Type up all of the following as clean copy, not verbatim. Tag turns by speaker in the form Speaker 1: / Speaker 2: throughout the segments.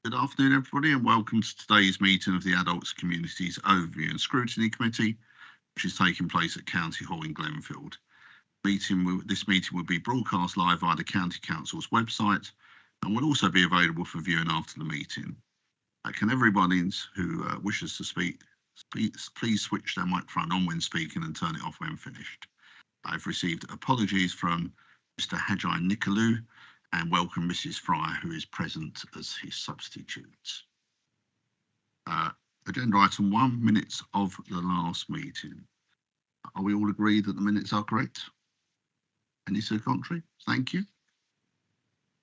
Speaker 1: Good afternoon, everybody, and welcome to today's meeting of the Adults, Communities Overview and Scrutiny Committee, which is taking place at County Hall in Glenfield. This meeting will be broadcast live via the County Council's website and will also be available for viewing after the meeting. Can everybody who wishes to speak, please switch their microphone on when speaking and turn it off when finished. I've received apologies from Mr. Hajai Nikolou, and welcome Mrs. Fryer, who is present as his substitute. Agenda item 1, minutes of the last meeting. Are we all agreed that the minutes are correct? Any to the contrary? Thank you.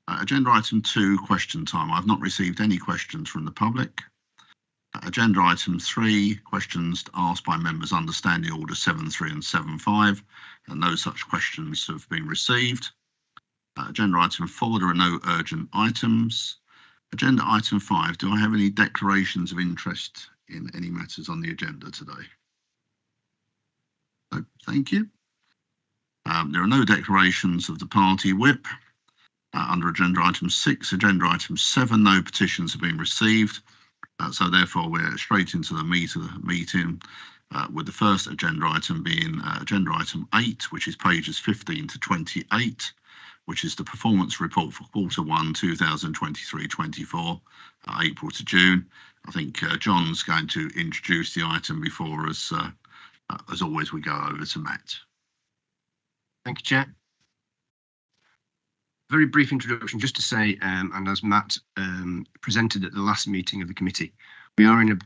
Speaker 1: Agenda item 2, question time. I've not received any questions from the public. Agenda item 3, questions asked by members under Standing Order 7.3 and 7.5, and no such questions have been received. Agenda item 4, there are no urgent items. Agenda item 5, do I have any declarations of interest in any matters on the agenda today? No, thank you. There are no declarations of the party whip. Under agenda item 6, agenda item 7, no petitions have been received. So therefore we're straight into the meat of the meeting, with the first agenda item being agenda item 8, which is pages 15 to 28. Which is the performance report for quarter 1, 2023-24, April to June. I think John's going to introduce the item before us. As always, we go over to Matt.
Speaker 2: Thank you, Chair. Very brief introduction, just to say, and as Matt presented at the last meeting of the committee, we are in a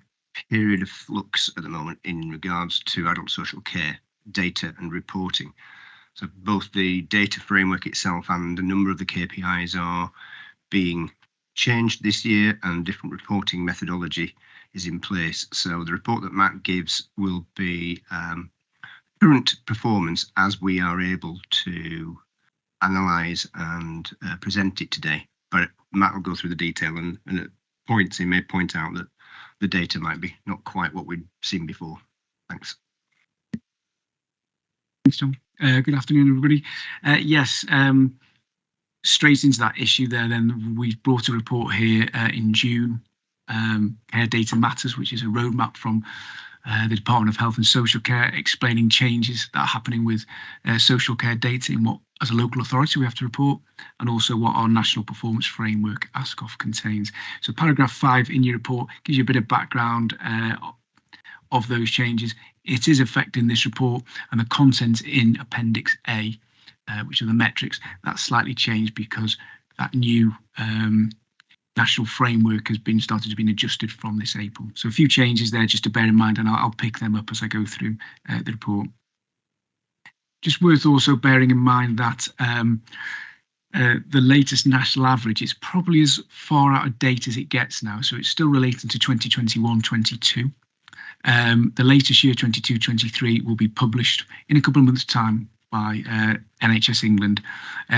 Speaker 2: period of flux at the moment in regards to adult social care, data and reporting. So both the data framework itself and a number of the KPIs are being changed this year, and different reporting methodology is in place. So the report that Matt gives will be current performance as we are able to analyse and present it today. But Matt will go through the detail, and at points he may point out that the data might be not quite what we've seen before. Thanks.
Speaker 3: Thanks, John. Good afternoon, everybody. Yes, straight into that issue there, then we brought a report here in June, Care Data Matters, which is a roadmap from the Department of Health and Social Care, explaining changes that are happening with social care data in what, as a local authority, we have to report, and also what our National Performance Framework, ASCOF, contains. So paragraph 5 in your report gives you a bit of background of those changes. It is affecting this report, and the content in Appendix A, which are the metrics, that's slightly changed because that new national framework has been adjusted from this April. So a few changes there just to bear in mind, and I'll pick them up as I go through the report. Just worth also bearing in mind that the latest national average is probably as far out of date as it gets now, so it's still relating to 2021-22. The latest year, 22-23, will be published in a couple of months' time by NHS England.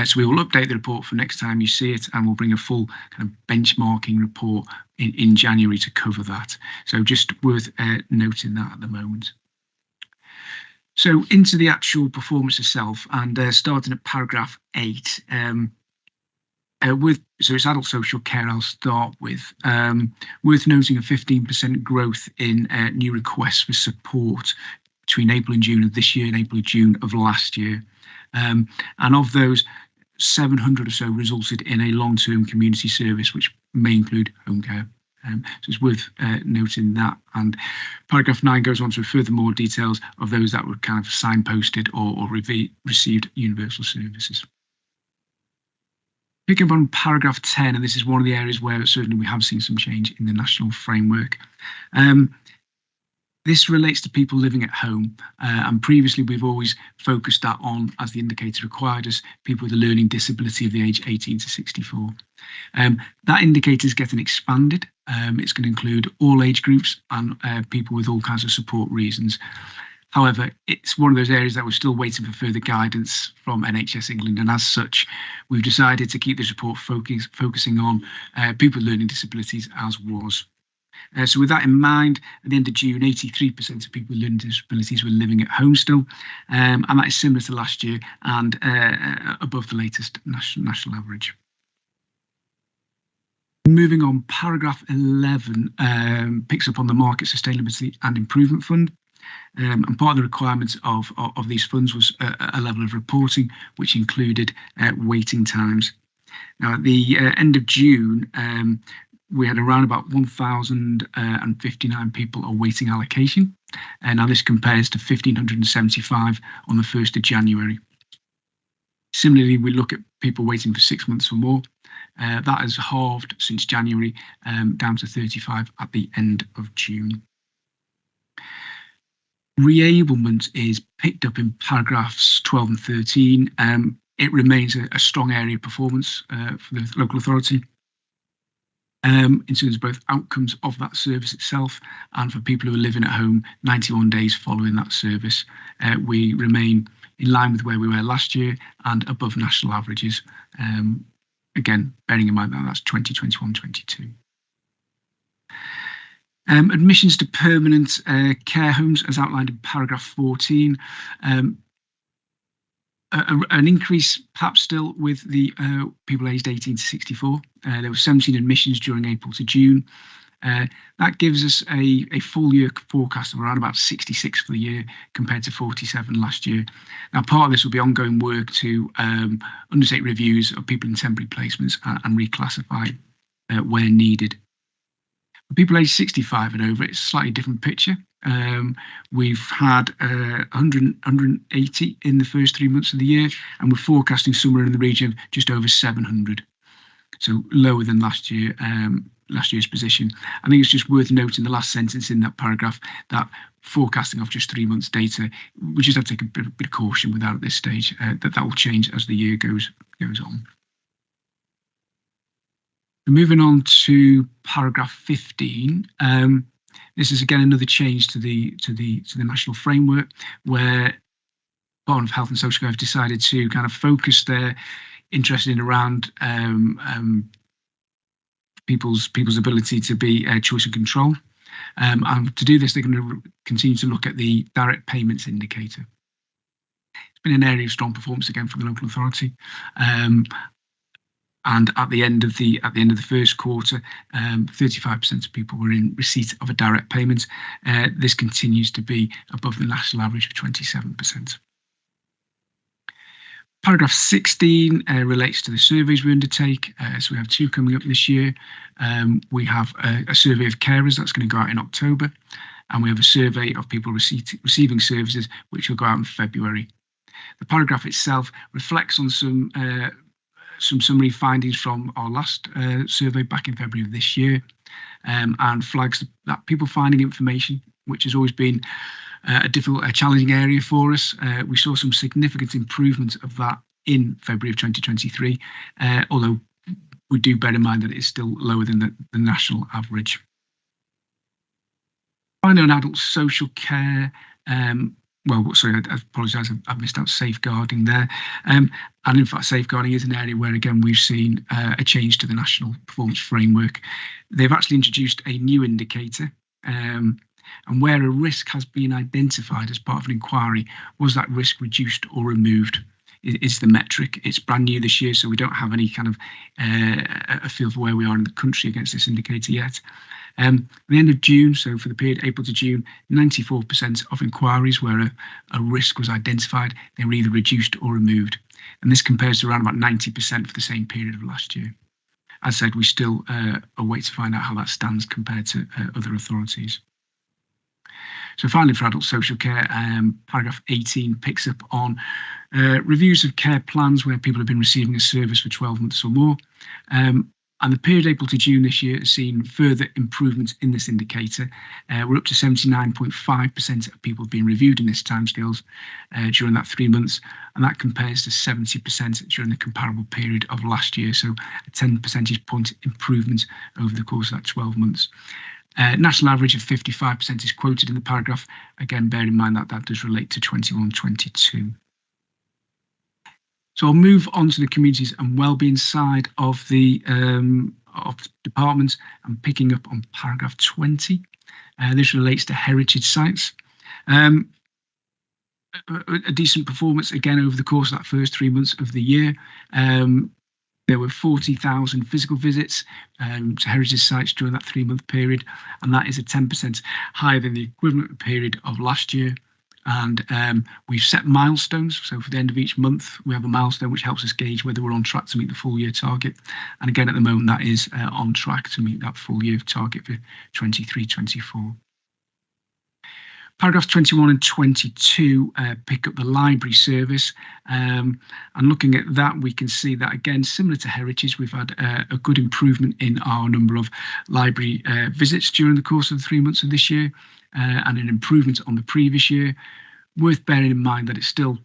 Speaker 3: So we will update the report for next time you see it, and we'll bring a full kind of benchmarking report in January to cover that. So just worth noting that at the moment. So into the actual performance itself, and starting at paragraph 8. So it's adult social care I'll start with. Worth noting a 15% growth in new requests for support between April and June of this year and April and June of last year. And of those, 700 or so resulted in a long-term community service, which may include home care. So it's worth noting that. And paragraph 9 goes on to further more details of those that were kind of signposted or received universal services. Picking up on paragraph 10, and this is one of the areas where certainly we have seen some change in the national framework. This relates to people living at home, and previously we've always focused that on, as the indicator required us, people with a learning disability of the age 18 to 64. That indicator is getting expanded. It's going to include all age groups and people with all kinds of support reasons. However, it's one of those areas that we're still waiting for further guidance from NHS England, and as such, we've decided to keep this report focusing on people with learning disabilities as was. So with that in mind, at the end of June, 83% of people with learning disabilities were living at home still, and that is similar to last year and above the latest national average. Moving on, paragraph 11 picks up on the Market Sustainability and Improvement Fund. And part of the requirements of these funds was a level of reporting, which included waiting times. Now, at the end of June, we had around about 1,059 people awaiting allocation. And now this compares to 1,575 on the 1st of January. Similarly, we look at people waiting for 6 months or more. That has halved since January, down to 35 at the end of June. Reablement is picked up in paragraphs 12 and 13. It remains a strong area of performance for the local authority in terms of both outcomes of that service itself and for people who are living at home 91 days following that service. We remain in line with where we were last year and above national averages. Again, bearing in mind that that's 2021-22. Admissions to permanent care homes, as outlined in paragraph 14. An increase perhaps still with the people aged 18 to 64. There were 17 admissions during April to June. That gives us a full year forecast of around about 66 for the year compared to 47 last year. Now, part of this will be ongoing work to undertake reviews of people in temporary placements and reclassify where needed. For people aged 65 and over, it's a slightly different picture. We've had 180 in the first 3 months of the year, and we're forecasting somewhere in the region of just over 700. So lower than last year's position. I think it's just worth noting the last sentence in that paragraph that forecasting of just 3 months data, we just have to take a bit of caution with that at this stage, that will change as the year goes on. Moving on to paragraph 15. This is again another change to the national framework, where Department of Health and Social Care have decided to kind of focus their interest in around people's ability to be choice and control. And to do this, they're going to continue to look at the direct payments indicator. It's been an area of strong performance again for the local authority. And at the end of the first quarter, 35% of people were in receipt of a direct payment. This continues to be above the national average of 27%. Paragraph 16 relates to the surveys we undertake. So we have 2 coming up this year. We have a survey of carers that's going to go out in October, and we have a survey of people receiving services, which will go out in February. The paragraph itself reflects on some summary findings from our last survey back in February of this year, and flags that people finding information, which has always been a challenging area for us. We saw some significant improvement of that in February of 2023, although we do bear in mind that it is still lower than the national average. Finally, on adult social care, well, sorry, I apologise, I've missed out safeguarding there. And in fact, safeguarding is an area where, again, we've seen a change to the national performance framework. They've actually introduced a new indicator, and where a risk has been identified as part of an inquiry, was that risk reduced or removed? Is the metric. It's brand new this year, so we don't have any kind of a feel for where we are in the country against this indicator yet. At the end of June, so for the period April to June, 94% of inquiries where a risk was identified, they were either reduced or removed. And this compares to around about 90% for the same period of last year. As said, we still await to find out how that stands compared to other authorities. So finally, for adult social care, paragraph 18 picks up on reviews of care plans where people have been receiving a service for 12 months or more. And the period April to June this year has seen further improvements in this indicator. We're up to 79.5% of people being reviewed in this timescales during that 3 months, and that compares to 70% during the comparable period of last year. So a 10 percentage point improvement over the course of that 12 months. National average of 55% is quoted in the paragraph. Again, bear in mind that that does relate to 21-22. So I'll move on to the communities and wellbeing side of the department. I'm picking up on paragraph 20. This relates to heritage sites. A decent performance again over the course of that first 3 months of the year. There were 40,000 physical visits to heritage sites during that 3-month period, and that is a 10% higher than the equivalent period of last year. And we've set milestones. So for the end of each month, we have a milestone which helps us gauge whether we're on track to meet the full year target. And again, at the moment, that is on track to meet that full year target for 23-24. Paragraphs 21 and 22 pick up the library service. And looking at that, we can see that, again, similar to Heritage, we've had a good improvement in our number of library visits during the course of the 3 months of this year, and an improvement on the previous year. Worth bearing in mind that it's still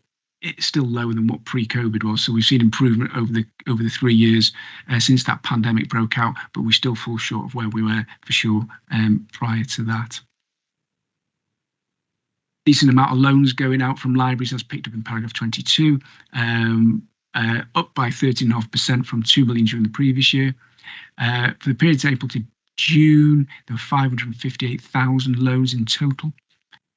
Speaker 3: lower than what pre-COVID was. So we've seen improvement over the 3 years since that pandemic broke out, but we still fall short of where we were for sure prior to that. Decent amount of loans going out from libraries as picked up in paragraph 22, up by 13.5% from 2 million during the previous year. For the period to April to June, there were 558,000 loans in total,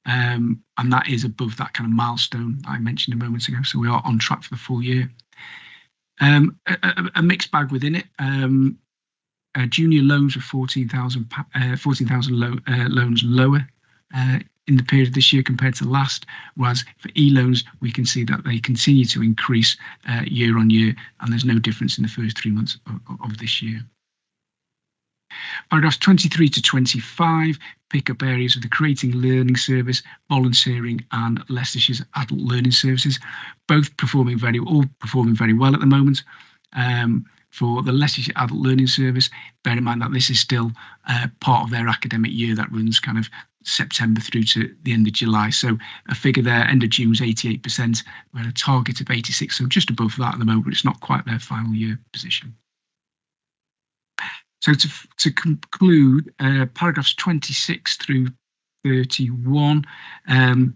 Speaker 3: and that is above that kind of milestone I mentioned a moment ago. So we are on track for the full year. A mixed bag within it. Junior loans were 14,000 loans lower in the period of this year compared to last, whereas for e-loans we can see that they continue to increase year on year, and there's no difference in the first 3 months of this year. Paragraphs 23 to 25 pick up areas of the Creating Learning Service, volunteering, and Leicestershire's Adult Learning Services, both performing very well at the moment. For the Leicestershire Adult Learning Service, bear in mind that this is still part of their academic year that runs kind of September through to the end of July. So a figure there, end of June was 88%. We had a target of 86, so just above that at the moment, but it's not quite their final year position. So to conclude, paragraphs 26 through 31 kind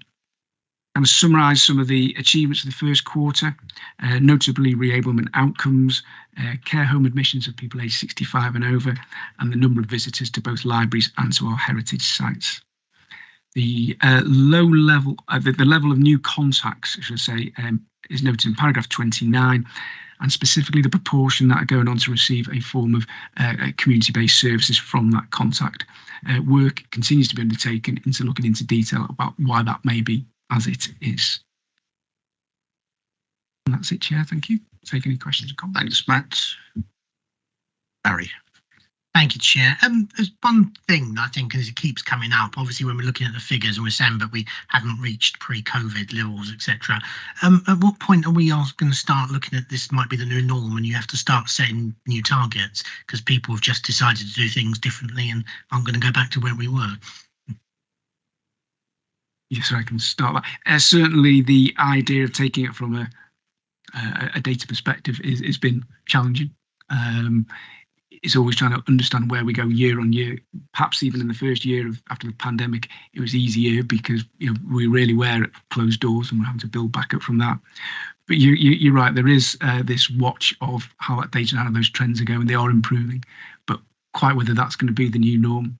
Speaker 3: of summarise some of the achievements of the first quarter, notably reablement outcomes, care home admissions of people aged 65 and over, and the number of visitors to both libraries and to our heritage sites. The level of new contacts, I should say, is noted in paragraph 29, and specifically the proportion that are going on to receive a form of community-based services from that contact. Work continues to be undertaken into looking into detail about why that may be as it is. And that's it, Chair. Thank you. Take any questions or comments.
Speaker 1: Thanks, Matt. Barry.
Speaker 4: Thank you, Chair. There's one thing I think as it keeps coming up, obviously when we're looking at the figures and we're saying that we haven't reached pre-COVID levels, etc. At what point are we going to start looking at this might be the new norm and you have to start setting new targets because people have just decided to do things differently and I'm going to go back to where we were?
Speaker 3: Yes, I can start that. Certainly the idea of taking it from a data perspective has been challenging. It's always trying to understand where we go year on year. Perhaps even in the first year after the pandemic, it was easier because we really were at closed doors and we're having to build back up from that. But you're right, there is this watch of how that data and how those trends are going. They are improving, but quite whether that's going to be the new norm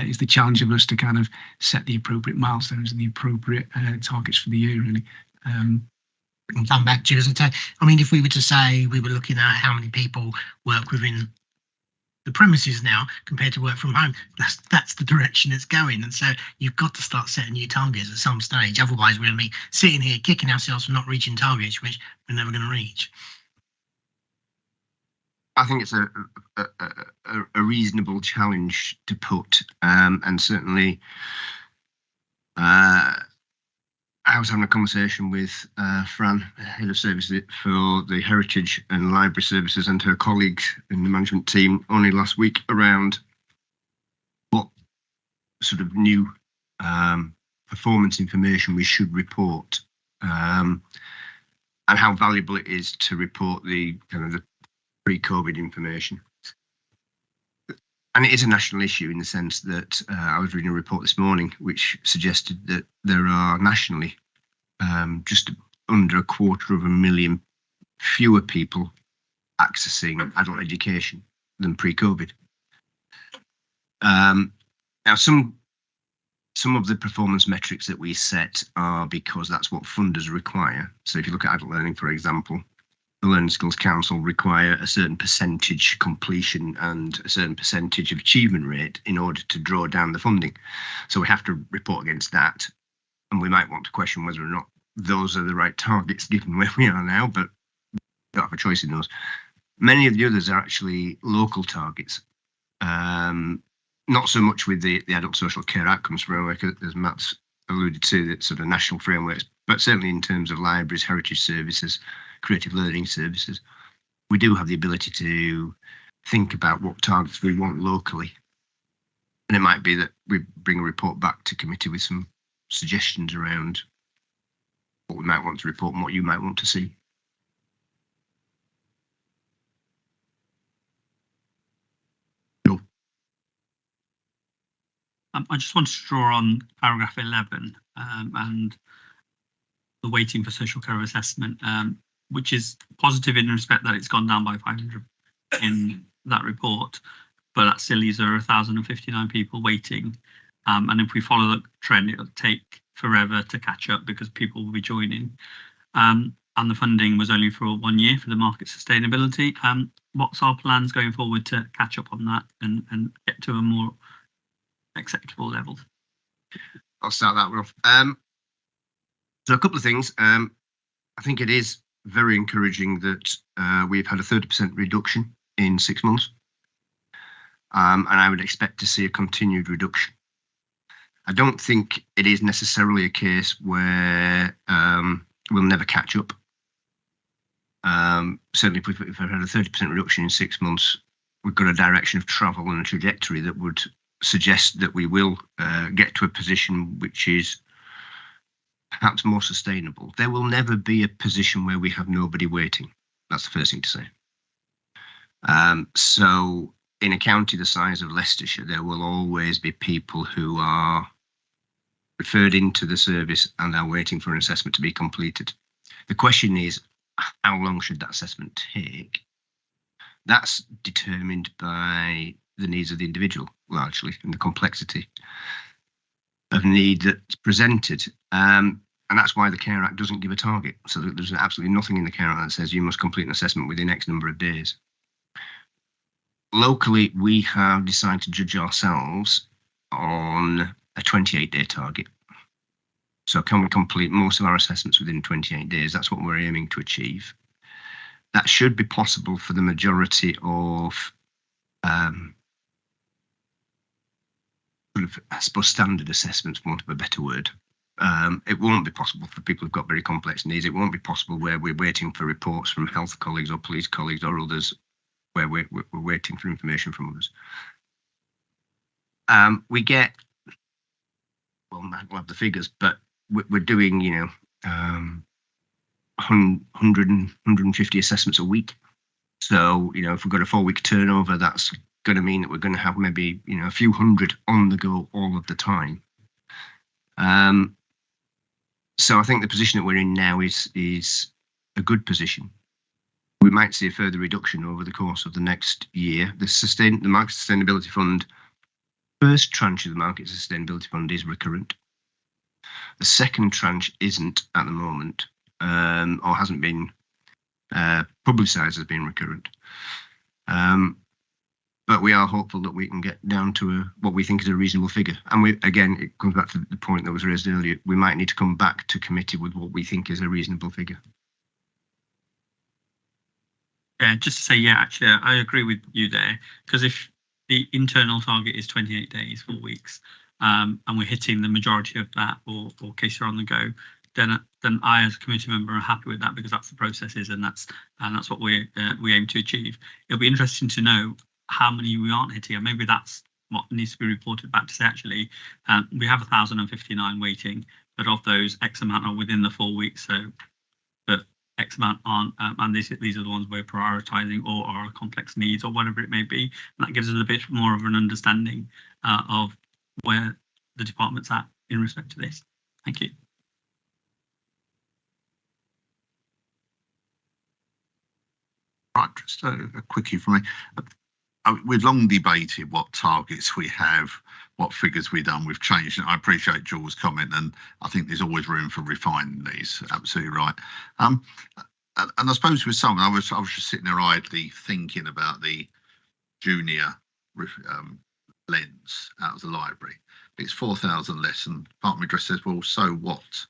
Speaker 3: is the challenge of us to kind of set the appropriate milestones and the appropriate targets for the year, really.
Speaker 4: We can come back to you. I mean, if we were to say we were looking at how many people work within the premises now compared to work from home, that's the direction it's going, and so you've got to start setting new targets at some stage. Otherwise we're going to be sitting here kicking ourselves for not reaching targets which we're never going to reach.
Speaker 2: I think it's a reasonable challenge to put, and certainly I was having a conversation with Fran, head of service for the heritage and library services, and her colleagues in the management team only last week around what sort of new performance information we should report, and how valuable it is to report the kind of the pre-COVID information. And it is a national issue in the sense that I was reading a report this morning which suggested that there are nationally just under 250,000 fewer people accessing adult education than pre-COVID. Now, some of the performance metrics that we set are because that's what funders require. So if you look at adult learning, for example, the Learning Skills Council require a certain percentage completion and a certain percentage of achievement rate in order to draw down the funding. So we have to report against that. And we might want to question whether or not those are the right targets given where we are now, but we don't have a choice in those. Many of the others are actually local targets. Not so much with the adult social care outcomes framework, as Matt's alluded to, that sort of national frameworks, but certainly in terms of libraries, heritage services, creative learning services, we do have the ability to think about what targets we want locally. And it might be that we bring a report back to committee with some suggestions around what we might want to report and what you might want to see.
Speaker 5: I just wanted to draw on paragraph 11 and the waiting for social care assessment, which is positive in respect that it's gone down by 500 in that report, but that still leaves there 1,059 people waiting. And if we follow the trend, it'll take forever to catch up because people will be joining. And the funding was only for 1 year for the market sustainability. What's our plans going forward to catch up on that and get to a more acceptable level?
Speaker 2: I'll start that one off. So a couple of things. I think it is very encouraging that we've had a 30% reduction in 6 months. And I would expect to see a continued reduction. I don't think it is necessarily a case where we'll never catch up. Certainly, if we've had a 30% reduction in 6 months, we've got a direction of travel and a trajectory that would suggest that we will get to a position which is perhaps more sustainable. There will never be a position where we have nobody waiting. That's the first thing to say. So in a county the size of Leicestershire, there will always be people who are referred into the service and are waiting for an assessment to be completed. The question is, how long should that assessment take? That's determined by the needs of the individual, largely, and the complexity of need that's presented. And that's why the Care Act doesn't give a target. So there's absolutely nothing in the Care Act that says you must complete an assessment within X number of days. Locally, we have decided to judge ourselves on a 28-day target. So can we complete most of our assessments within 28 days? That's what we're aiming to achieve. That should be possible for the majority of sort of, I suppose, standard assessments, for want of a better word. It won't be possible for people who've got very complex needs. It won't be possible where we're waiting for reports from health colleagues or police colleagues or others, where we're waiting for information from others. We get, well, we'll have the figures, but we're doing, 100 and 150 assessments a week. So, if we've got a 4-week turnover, that's going to mean that we're going to have maybe, a few hundred on the go all of the time. So I think the position that we're in now is a good position. We might see a further reduction over the course of the next year. The Market Sustainability Fund, first tranche of the Market Sustainability Fund is recurrent. The second tranche isn't at the moment, or hasn't been publicised as being recurrent. But we are hopeful that we can get down to what we think is a reasonable figure. And again, it comes back to the point that was raised earlier. We might need to come back to committee with what we think is a reasonable figure.
Speaker 5: Yeah, just to say, yeah, actually, I agree with you there, because if the internal target is 28 days, 4 weeks, and we're hitting the majority of that, or case are on the go, then I, as a committee member, are happy with that, because that's the processes, and that's what we aim to achieve. It'll be interesting to know how many we aren't hitting, and maybe that's what needs to be reported back to say, actually, we have 1,059 waiting, but of those, X amount are within the 4 weeks, so but X amount aren't, and these are the ones we're prioritising, or are complex needs, or whatever it may be. And that gives us a bit more of an understanding of where the department's at in respect to this. Thank you.
Speaker 1: Right, just a quickie for me. We've long debated what targets we have, what figures we've done. We've changed it. I appreciate Jules' comment, and I think there's always room for refining these. Absolutely right. And I suppose with some, I was just sitting there idly thinking about the junior lens out of the library. It's 4,000 less, and part of me just says, well, so what?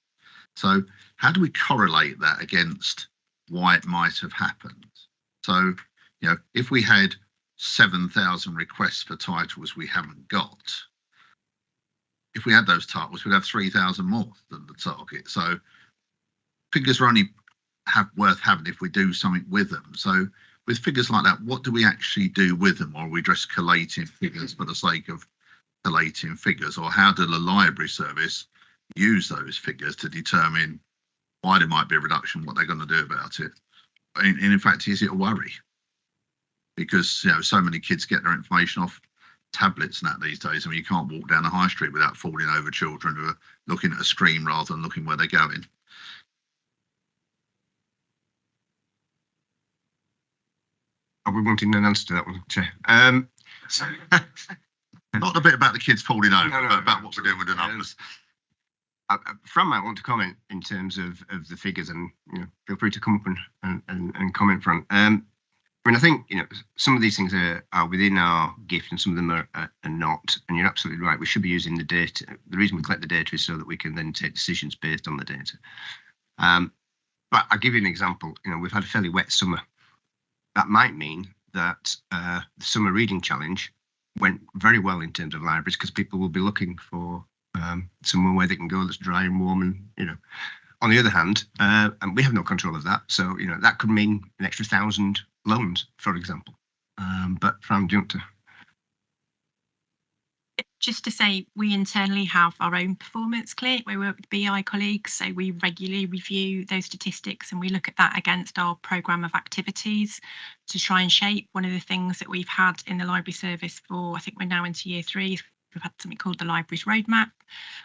Speaker 1: So how do we correlate that against why it might have happened? So, if we had 7,000 requests for titles we haven't got, if we had those titles, we'd have 3,000 more than the target. So figures are only worth having if we do something with them. So with figures like that, what do we actually do with them? Or are we just collating figures for the sake of collating figures? Or how do the library service use those figures to determine why there might be a reduction, what they're going to do about it? And in fact, is it a worry? Because so many kids get their information off tablets and that these days. I mean, you can't walk down the high street without falling over children who are looking at a screen rather than looking where they're going.
Speaker 2: Are we wanting an answer to that one, Chair?
Speaker 1: Not the bit about the kids falling over,
Speaker 2: No,
Speaker 1: but about what we're doing with the numbers.
Speaker 2: Fran might want to comment in terms of the figures, and feel free to come up and comment, Fran. I mean, I think some of these things are within our gift, and some of them are not. And you're absolutely right. We should be using the data. The reason we collect the data is so that we can then take decisions based on the data. But I'll give you an example. We've had a fairly wet summer. That might mean that the summer reading challenge went very well in terms of libraries, because people will be looking for somewhere where they can go that's dry and warm, and on the other hand, and we have no control of that, so that could mean an extra 1,000 loans, for example. But Fran, do you want to?
Speaker 6: Just to say, we internally have our own performance clinic. We work with BI colleagues, so we regularly review those statistics and we look at that against our programme of activities to try and shape. One of the things that we've had in the library service for, I think we're now into year 3, we've had something called the Libraries Roadmap,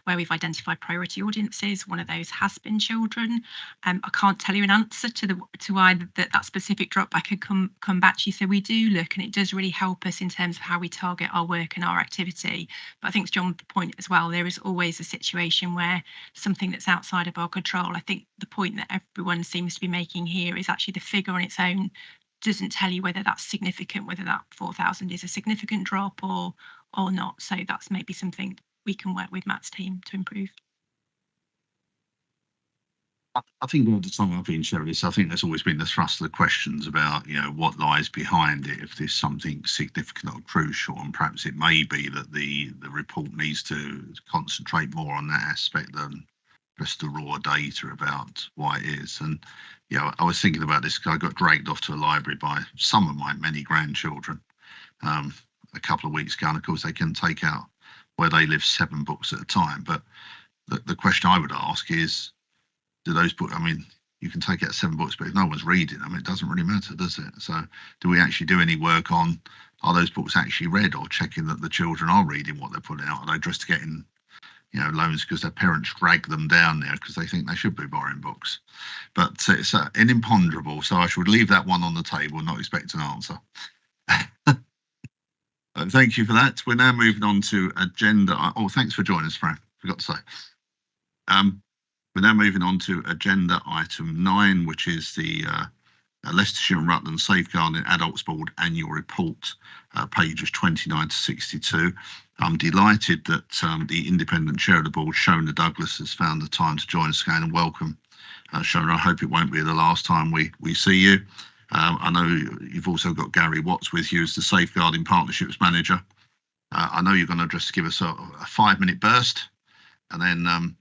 Speaker 6: where we've identified priority audiences. One of those has been children. I can't tell you an answer to why that specific drop. I could come back to you. So we do look, and it does really help us in terms of how we target our work and our activity. But I think to John's point as well, there is always a situation where something that's outside of our control. I think the point that everyone seems to be making here is actually the figure on its own doesn't tell you whether that's significant, whether that 4,000 is a significant drop or not. So that's maybe something we can work with Matt's team to improve.
Speaker 1: I think all the time I've been sharing this, I think there's always been the thrust of the questions about, what lies behind it, if there's something significant or crucial, and perhaps it may be that the report needs to concentrate more on that aspect than just the raw data about why it is. And I was thinking about this because I got dragged off to a library by some of my many grandchildren a couple of weeks ago, and of course they can take out where they live 7 books at a time. But the question I would ask is, do those books, I mean, you can take out 7 books, but if no one's reading them, it doesn't really matter, does it? So do we actually do any work on, are those books actually read, or checking that the children are reading what they're putting out? Are they just getting loans because their parents drag them down there because they think they should be borrowing books? But it's an imponderable, so I should leave that one on the table and not expect an answer. Thank you for that. We're now moving on to agenda. Oh, thanks for joining us, Fran. Forgot to say. We're now moving on to agenda item 9, which is the Leicestershire and Rutland Safeguarding Adults Board Annual Report, pages 29 to 62. I'm delighted that the independent chair of the board, Shona Douglas, has found the time to join us again, and welcome, Shona. I hope it won't be the last time we see you. I know you've also got Gary Watts with you as the Safeguarding Partnerships Manager. I know you're going to just give us a 5-minute burst and then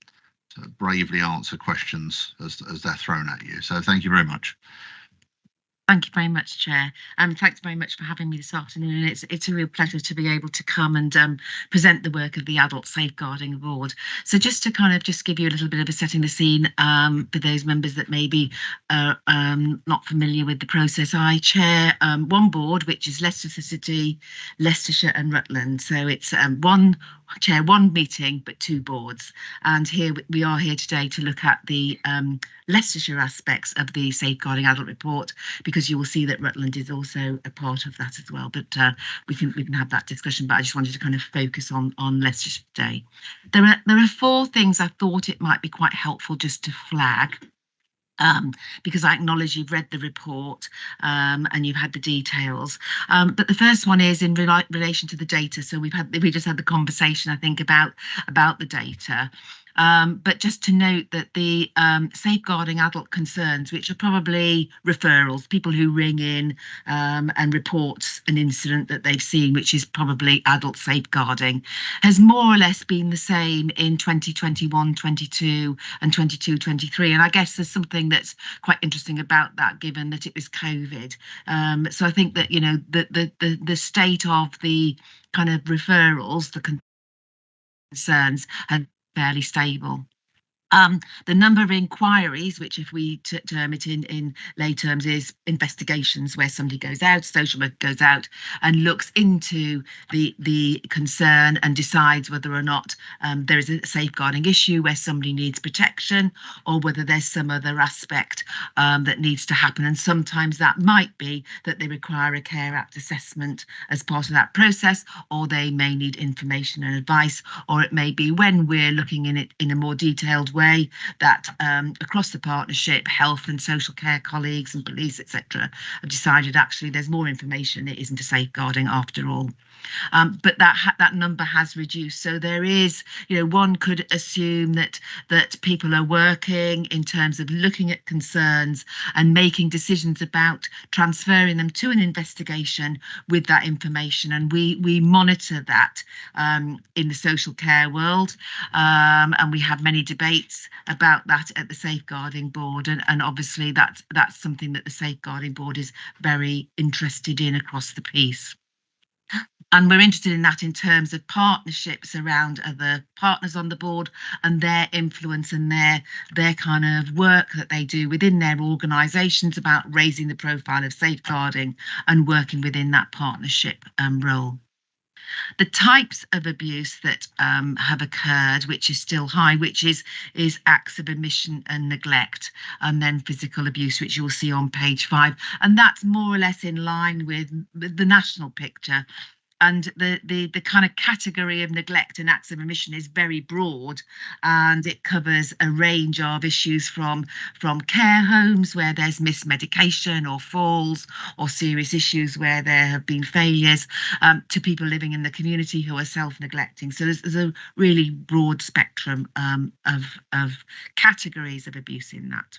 Speaker 1: bravely answer questions as they're thrown at you. So thank you very much.
Speaker 7: Thank you very much, Chair. Thanks very much for having me this afternoon. It's a real pleasure to be able to come and present the work of the Adult Safeguarding Board. So just to kind of just give you a little bit of a setting the scene for those members that may be not familiar with the process, I chair one board, which is Leicester City, Leicestershire and Rutland. So it's one meeting, but 2 boards. And here we are here today to look at the Leicestershire aspects of the Safeguarding Adult Report, because you will see that Rutland is also a part of that as well. But we can have that discussion. But I just wanted to kind of focus on Leicestershire today. There are 4 things I thought it might be quite helpful just to flag. because I acknowledge you've read the report and you've had the details. But the first one is in relation to the data. So we just had the conversation, I think, about the data. But just to note that the safeguarding adult concerns, which are probably referrals, people who ring in and report an incident that they've seen, which is probably adult safeguarding, has more or less been the same in 2021, 22 and 22, 23. And I guess there's something that's quite interesting about that, given that it was COVID. So I think that, you know, the state of the kind of referrals, the concerns, and fairly stable. The number of inquiries, which if we term it in lay terms is investigations, where somebody goes out, social worker goes out and looks into the concern and decides whether or not there is a safeguarding issue where somebody needs protection, or whether there's some other aspect that needs to happen. And sometimes that might be that they require a Care Act assessment as part of that process, or they may need information and advice, or it may be when we're looking in it in a more detailed way that across the partnership, health and social care colleagues and police, etc., have decided actually there's more information, it isn't a safeguarding after all. But that number has reduced. So there is, you know, one could assume that people are working in terms of looking at concerns and making decisions about transferring them to an investigation with that information. And we monitor that in the social care world, and we have many debates about that at the Safeguarding Board, and obviously that's something that the Safeguarding Board is very interested in across the piece. And we're interested in that in terms of partnerships around other partners on the board and their influence and their kind of work that they do within their organisations about raising the profile of safeguarding and working within that partnership role. The types of abuse that have occurred, which is still high, which is acts of omission and neglect, and then physical abuse, which you'll see on page 5. And that's more or less in line with the national picture. And the kind of category of neglect and acts of omission is very broad, and it covers a range of issues from care homes where there's missed medication or falls or serious issues where there have been failures, to people living in the community who are self-neglecting. So there's a really broad spectrum of categories of abuse in that.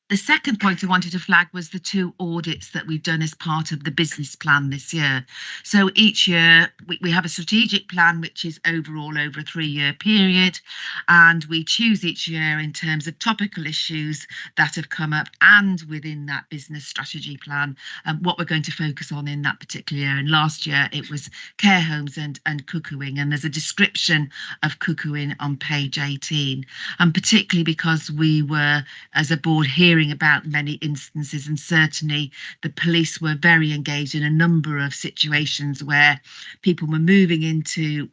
Speaker 7: The second point I wanted to flag was the 2 audits that we've done as part of the business plan this year. So each year we have a strategic plan, which is overall over a 3-year period, and we choose each year in terms of topical issues that have come up and within that business strategy plan, what we're going to focus on in that particular year. And last year it was care homes and cuckooing, and there's a description of cuckooing on page 18, and particularly because we were as a board hearing about many instances, and certainly the police were very engaged in a number of situations where people were moving into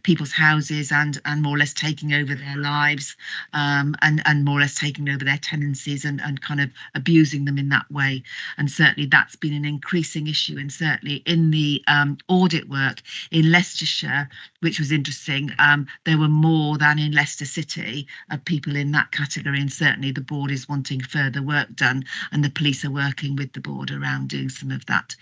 Speaker 7: people's houses and more or less taking over their lives, and more or less taking over their tenancies and kind of abusing them in that way. And certainly that's been an increasing issue, and certainly in the audit work in Leicestershire, which was interesting, there were more than in Leicester City of people in that category, and certainly the board is wanting further work done, and the police are working with the board around doing some of that.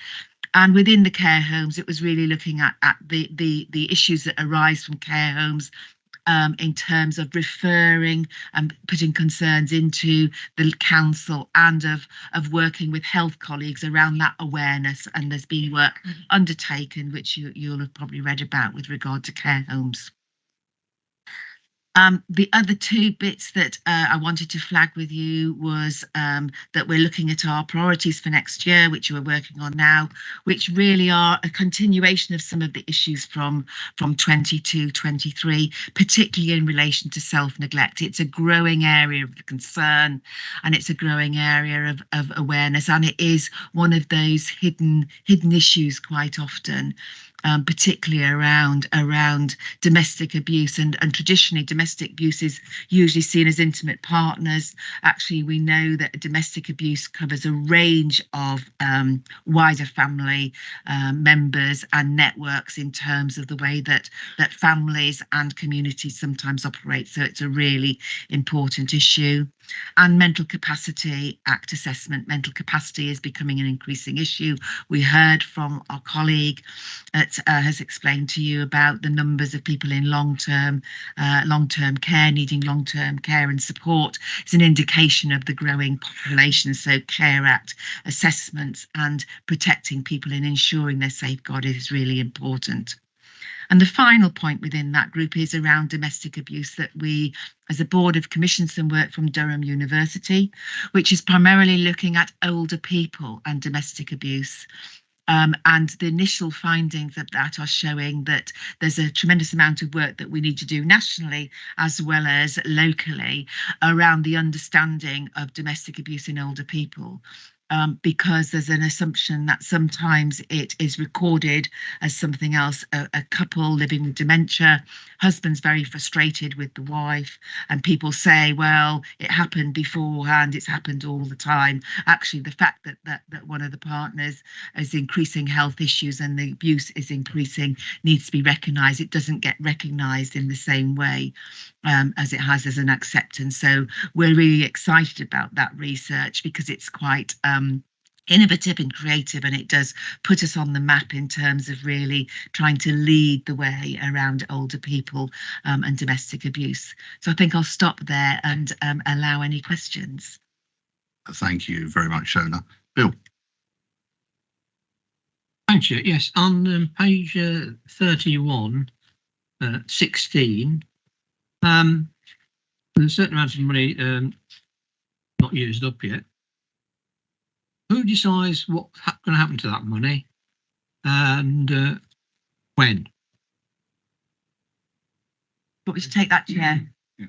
Speaker 7: And within the care homes, it was really looking at the issues that arise from care homes, in terms of referring and putting concerns into the council, and of working with health colleagues around that awareness. And there's been work undertaken, which you'll have probably read about with regard to care homes. The other 2 bits that I wanted to flag with you was that we're looking at our priorities for next year, which we're working on now, which really are a continuation of some of the issues from 22-23, particularly in relation to self-neglect. It's a growing area of concern, and it's a growing area of awareness, and it is one of those hidden issues quite often. Particularly around domestic abuse, and traditionally domestic abuse is usually seen as intimate partners. Actually, we know that domestic abuse covers a range of wider family members and networks in terms of the way that families and communities sometimes operate. So it's a really important issue. And Mental Capacity Act assessment. Mental capacity is becoming an increasing issue. We heard from our colleague that has explained to you about the numbers of people in long-term care, needing long-term care and support. It's an indication of the growing population. So Care Act assessments and protecting people and ensuring they're safeguarded is really important. And the final point within that group is around domestic abuse, that we, as a board, have commissioned some work from Durham University, which is primarily looking at older people and domestic abuse. And the initial findings of that are showing that there's a tremendous amount of work that we need to do nationally as well as locally around the understanding of domestic abuse in older people. Because there's an assumption that sometimes it is recorded as something else. A couple living with dementia, husband's very frustrated with the wife, and people say, well, it happened beforehand, it's happened all the time. Actually, the fact that one of the partners is increasing health issues and the abuse is increasing needs to be recognised. It doesn't get recognised in the same way as it has as an acceptance. So we're really excited about that research because it's quite innovative and creative, and it does put us on the map in terms of really trying to lead the way around older people and domestic abuse. So I think I'll stop there and allow any questions.
Speaker 1: Thank you very much, Shona. Bill.
Speaker 8: Thank you. Yes, on page 31, 16, there's a certain amount of money not used up yet. Who decides what's going to happen to that money and when?
Speaker 7: Want me to take that, Chair?
Speaker 1: Yeah.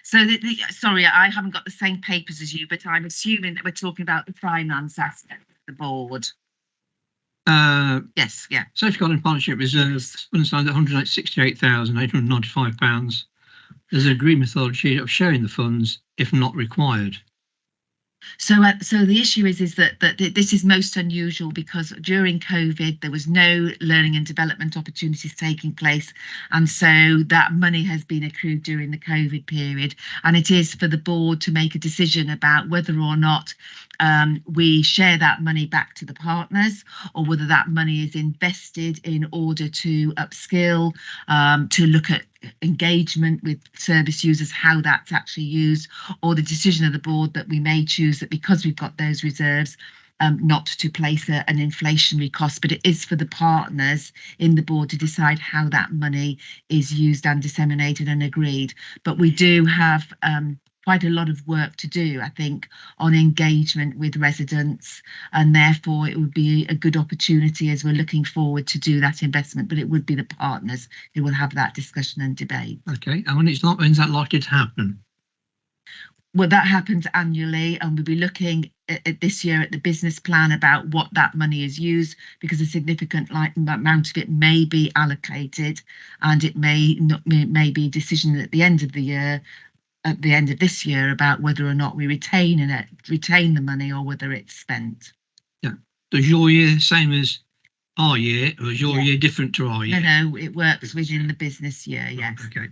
Speaker 7: Sorry, I haven't got the same papers as you, but I'm assuming that we're talking about the finance aspect of the board. Yes, yeah.
Speaker 8: Safeguarding Partnership Reserve understands £168,895. There's an agreed methodology of sharing the funds if not required.
Speaker 7: So the issue is that this is most unusual because during COVID there was no learning and development opportunities taking place, and so that money has been accrued during the COVID period, and it is for the board to make a decision about whether or not we share that money back to the partners, or whether that money is invested in order to upskill, to look at engagement with service users, how that's actually used, or the decision of the board that we may choose that because we've got those reserves not to place an inflationary cost, but it is for the partners in the board to decide how that money is used and disseminated and agreed. But we do have quite a lot of work to do, I think, on engagement with residents, and therefore it would be a good opportunity as we're looking forward to do that investment, but it would be the partners who will have that discussion and debate.
Speaker 8: Okay, and when's that likely to happen?
Speaker 7: Well, that happens annually, and we'll be looking at this year at the business plan about what that money is used, because a significant amount of it may be allocated, and it may be a decision at the end of the year, at the end of this year, about whether or not we retain the money or whether it's spent.
Speaker 8: Yeah. Does your year same as our year, or is your
Speaker 7: Yeah.
Speaker 8: year different to our year?
Speaker 7: No, it works within the business year, yes.
Speaker 8: Okay.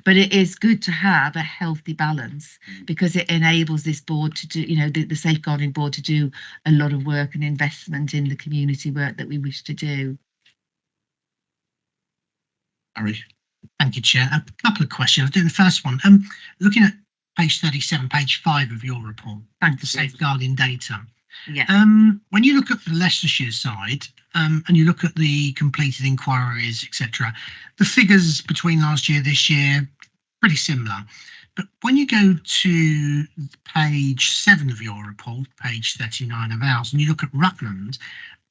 Speaker 7: But it is good to have a healthy balance, because it enables this board to do, the safeguarding board to do a lot of work and investment in the community work that we wish to do.
Speaker 1: Harry.
Speaker 4: Thank you, Chair. A couple of questions. I'll do the first one. Looking at page 37, page 5 of your report,
Speaker 7: Thank
Speaker 4: the
Speaker 7: you.
Speaker 4: safeguarding data.
Speaker 7: Yeah.
Speaker 4: When you look at the Leicestershire side and you look at the completed inquiries, etc., the figures between last year, this year, pretty similar. But when you go to page 7 of your report, page 39 of ours, and you look at Rutland,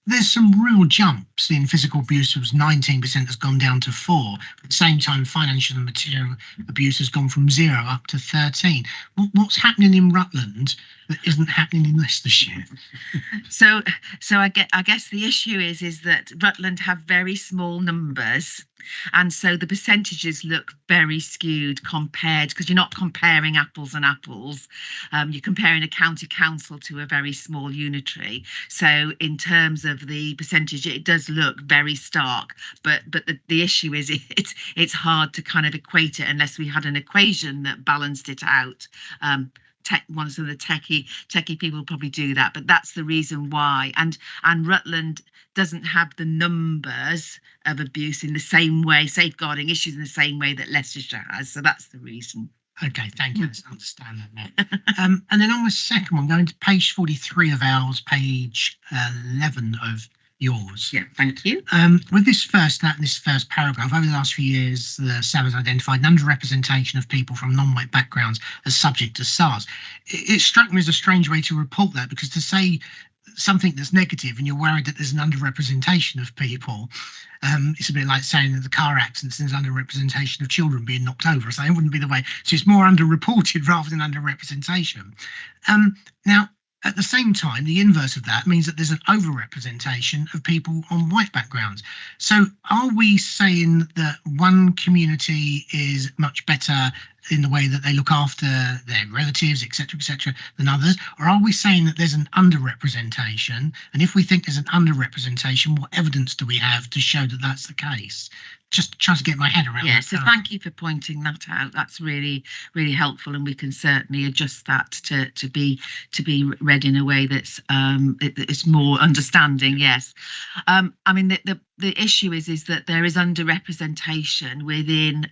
Speaker 4: there's some real jumps in physical abuse. It was 19% has gone down to 4%. At the same time, financial and material abuse has gone from 0 up to 13%. What's happening in Rutland that isn't happening in Leicestershire?
Speaker 7: So I guess the issue is that Rutland have very small numbers, And so the percentages look very skewed compared, because you're not comparing apples and apples. You're comparing a county council to a very small unitary. So in terms of the percentage, it does look very stark. But the issue is it's hard to kind of equate it unless we had an equation that balanced it out. One of the techie people will probably do that, but that's the reason why. And Rutland doesn't have the numbers of abuse in the same way, safeguarding issues in the same way that Leicestershire has. So that's the reason.
Speaker 4: Okay, thank you. I understand that now. And then on the second one, going to page 43 of ours, page 11 of yours.
Speaker 7: Yeah, thank you.
Speaker 4: With this first paragraph, over the last few years, the SAB has identified an underrepresentation of people from non-white backgrounds as subject to SARS. It struck me as a strange way to report that, because to say something that's negative and you're worried that there's an underrepresentation of people, it's a bit like saying that the car accidents there's underrepresentation of children being knocked over. So it wouldn't be the way. So it's more underreported rather than underrepresentation. Now, at the same time, the inverse of that means that there's an overrepresentation of people on white backgrounds. So are we saying that one community is much better in the way that they look after their relatives, etc., than others? Or are we saying that there's an underrepresentation? And if we think there's an underrepresentation, what evidence do we have to show that that's the case? Just trying to get my head around.
Speaker 7: Yeah, so thank you for pointing that out. That's really, really helpful, and we can certainly adjust that to be read in a way that's it's more understanding. Yes, I mean the issue is that there is underrepresentation within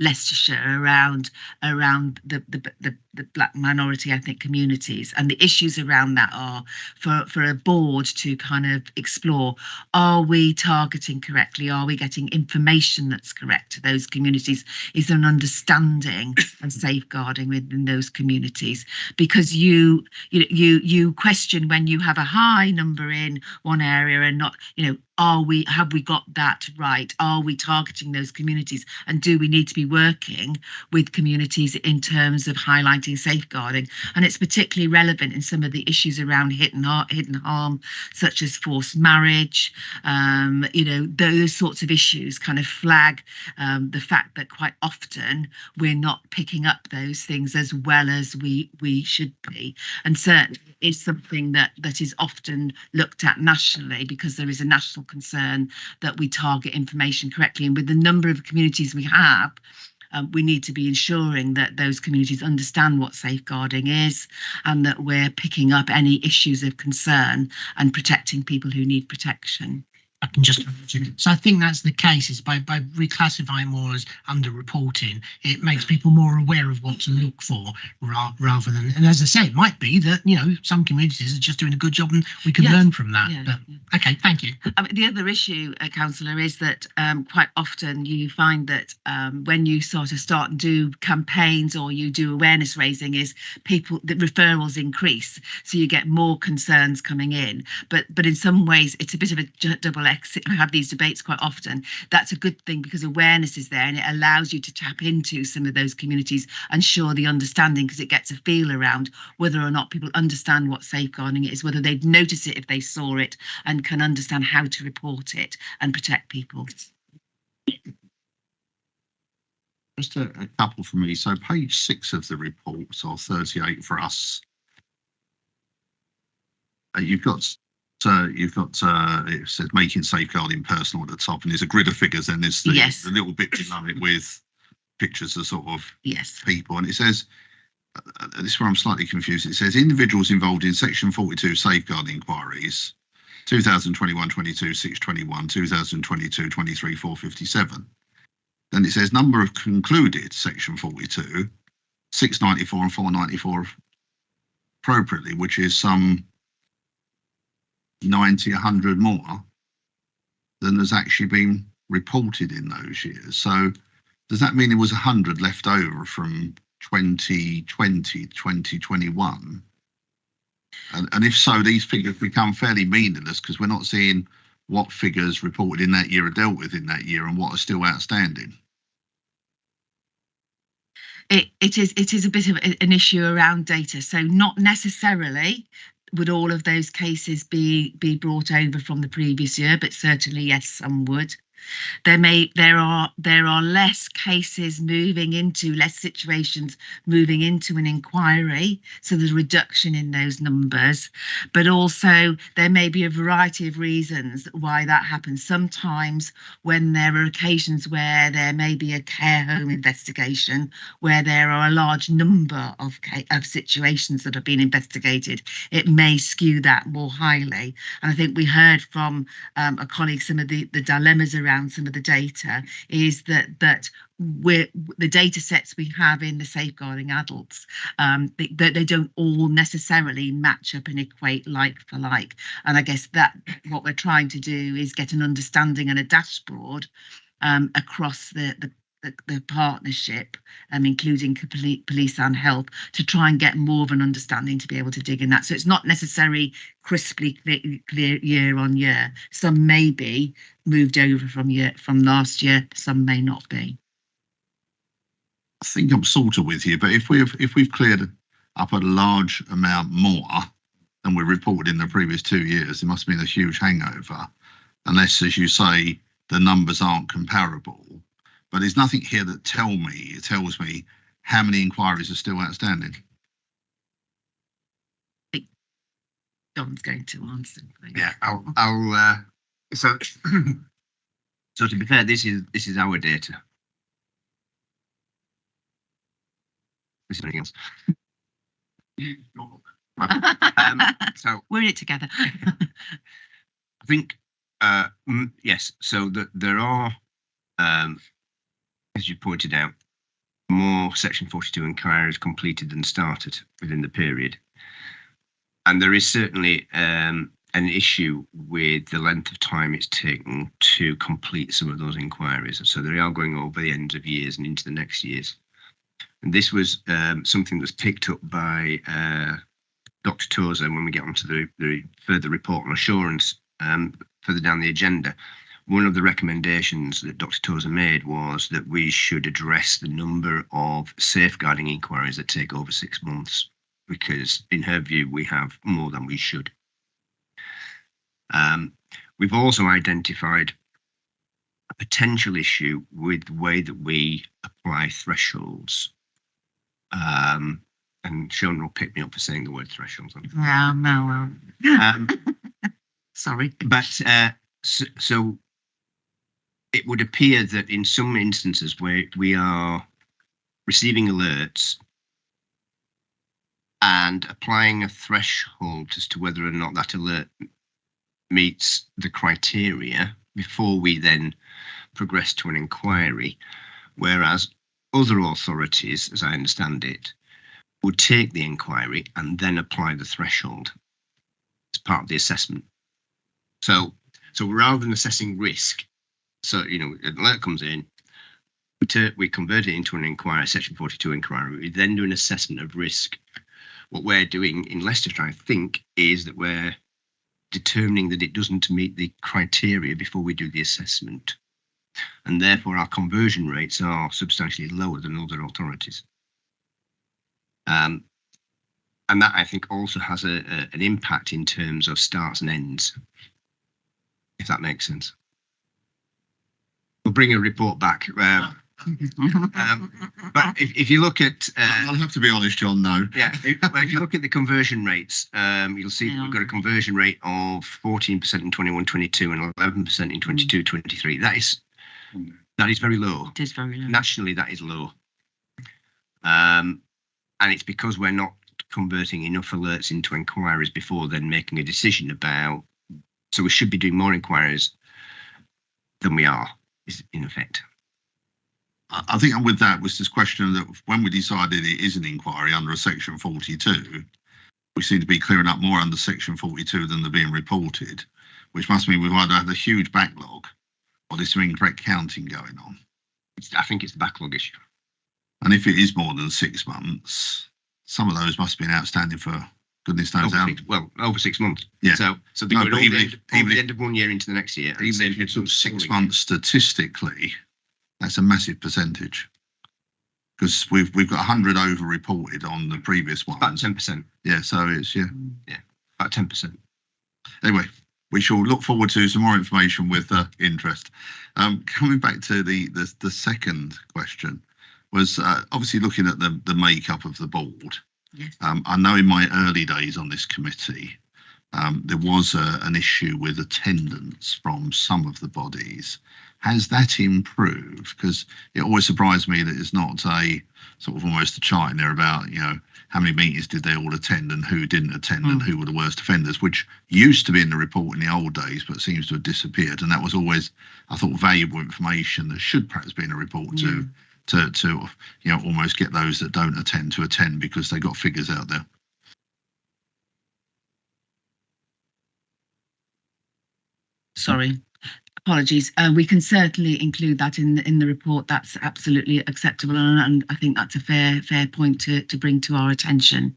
Speaker 7: Leicestershire around the black minority ethnic communities, and the issues around that are for a board to kind of explore: are we targeting correctly? Are we getting information that's correct to those communities? Is there an understanding and safeguarding within those communities? Because you question when you have a high number in one area and not, have we got that right? Are we targeting those communities? And do we need to be working with communities in terms of highlighting safeguarding? And it's particularly relevant in some of the issues around hidden harm, such as forced marriage. Those sorts of issues kind of flag the fact that quite often we're not picking up those things as well as we should be. And certainly is something that is often looked at nationally, because there is a national concern that we target information correctly. And with the number of communities we have, we need to be ensuring that those communities understand what safeguarding is, and that we're picking up any issues of concern and protecting people who need protection.
Speaker 4: I can just imagine. So I think that's the case, is by reclassifying more as underreporting, it makes people more aware of what to look for rather than, and as I say, it might be that, some communities are just doing a good job and we can learn from that.
Speaker 7: Yeah.
Speaker 4: Okay, thank you.
Speaker 7: The other issue, Councillor, is that quite often you find that when you sort of start and do campaigns or you do awareness raising, is the referrals increase. So you get more concerns coming in. But in some ways, it's a bit of a double exit. I have these debates quite often. That's a good thing, because awareness is there and it allows you to tap into some of those communities and show the understanding, because it gets a feel around whether or not people understand what safeguarding is, whether they'd notice it if they saw it, and can understand how to report it and protect people.
Speaker 1: Just a couple from me. So page 6 of the report, or 38 for us, you've got it says making safeguarding personal at the top, and there's a grid of figures, and there's the little bit below it with pictures of sort of people, and it says, this is where I'm slightly confused, it says individuals involved in section 42 safeguarding inquiries 2021-22 621, 2022-23 457. Then it says number of concluded section 42 694 and 494 appropriately, which is some 90, 100 more than has actually been reported in those years. So does that mean there was 100 left over from 2020 2021? And if so, these figures become fairly meaningless, because we're not seeing what figures reported in that year are dealt with in that year and what are still outstanding.
Speaker 7: It is a bit of an issue around data. So not necessarily would all of those cases be brought over from the previous year, but certainly yes, some would. there are less cases less situations moving into an inquiry, so there's a reduction in those numbers, but also there may be a variety of reasons why that happens. Sometimes when there are occasions where there may be a care home investigation where there are a large number of situations that have been investigated, it may skew that more highly. And I think we heard from a colleague some of the dilemmas around some of the data is that the data sets we have in the safeguarding adults, they don't all necessarily match up and equate like for like. And I guess that what we're trying to do is get an understanding and a dashboard across the partnership, including police and health, to try and get more of an understanding to be able to dig in that. So it's not necessarily crisply clear year on year. Some may be moved over from last year, some may not be.
Speaker 1: I think I'm sort of with you, but if we've cleared up a large amount more than we reported in the previous 2 years, there must have been a huge hangover, unless, as you say, the numbers aren't comparable. But there's nothing here that tells me how many inquiries are still outstanding.
Speaker 7: John's going to answer.
Speaker 2: Yeah, I'll so to be fair, this is our data. This is anything else. So
Speaker 7: we're in it together.
Speaker 2: I think yes. So there are, as you pointed out, more Section 42 inquiries completed than started within the period, and there is certainly an issue with the length of time it's taken to complete some of those inquiries. So they are going over the end of years and into the next years. And this was something that's picked up by Dr. Tozer when we get onto the further report on assurance further down the agenda. One of the recommendations that Dr. Tozer made was that we should address the number of safeguarding inquiries that take over 6 months, because in her view, we have more than we should. We've also identified a potential issue with the way that we apply thresholds. And Sean will pick me up for saying the word thresholds.
Speaker 7: No. Sorry.
Speaker 2: But so it would appear that in some instances where we are receiving alerts and applying a threshold as to whether or not that alert meets the criteria before we then progress to an inquiry, whereas other authorities, as I understand it, would take the inquiry and then apply the threshold as part of the assessment. So rather than assessing risk, so, an alert comes in, we convert it into an inquiry, Section 42 inquiry, we then do an assessment of risk. What we're doing in Leicestershire, I think, is that we're determining that it doesn't meet the criteria before we do the assessment. And therefore our conversion rates are substantially lower than other authorities. And that, I think, also has an impact in terms of starts and ends, if that makes sense. We'll bring a report back. But if you look at...
Speaker 1: I'll have to be honest, John, no.
Speaker 2: Yeah, if you look at the conversion rates, you'll see that we've got a conversion rate of 14% in 21-22 and 11% in 22-23. That is very low.
Speaker 7: It is very low.
Speaker 2: Nationally, that is low. And it's because we're not converting enough alerts into inquiries before then making a decision about... So we should be doing more inquiries than we are, in effect.
Speaker 1: I think with that was this question that when we decided it is an inquiry under a Section 42, we seem to be clearing up more under Section 42 than they're being reported, which must mean we've either had a huge backlog or there's some incorrect counting going on.
Speaker 2: I think it's the backlog issue.
Speaker 1: And if it is more than 6 months, some of those must have been outstanding for goodness knows how.
Speaker 2: Over 6 months.
Speaker 1: Yeah.
Speaker 2: So they go the end of 1 year into the next year.
Speaker 1: Even if you took 6 months statistically, that's a massive percentage. Because we've got 100 over reported on the previous one.
Speaker 2: About 10%.
Speaker 1: Yeah, so it's
Speaker 2: about 10%.
Speaker 1: Anyway, we shall look forward to some more information with interest. Coming back to the second question was obviously looking at the makeup of the board.
Speaker 7: Yes.
Speaker 1: I know in my early days on this committee, there was an issue with attendance from some of the bodies. Has that improved? Because it always surprised me that it's not a sort of almost a chart in there about, you know, how many meetings did they all attend and who didn't attend and who were the worst offenders, which used to be in the report in the old days, but seems to have disappeared. And that was always, I thought, valuable information that should perhaps be in a report to you know, almost get those that don't attend to attend because they got figures out there.
Speaker 7: Sorry. Apologies. We can certainly include that in the report. That's absolutely acceptable, and I think that's a fair point to bring to our attention.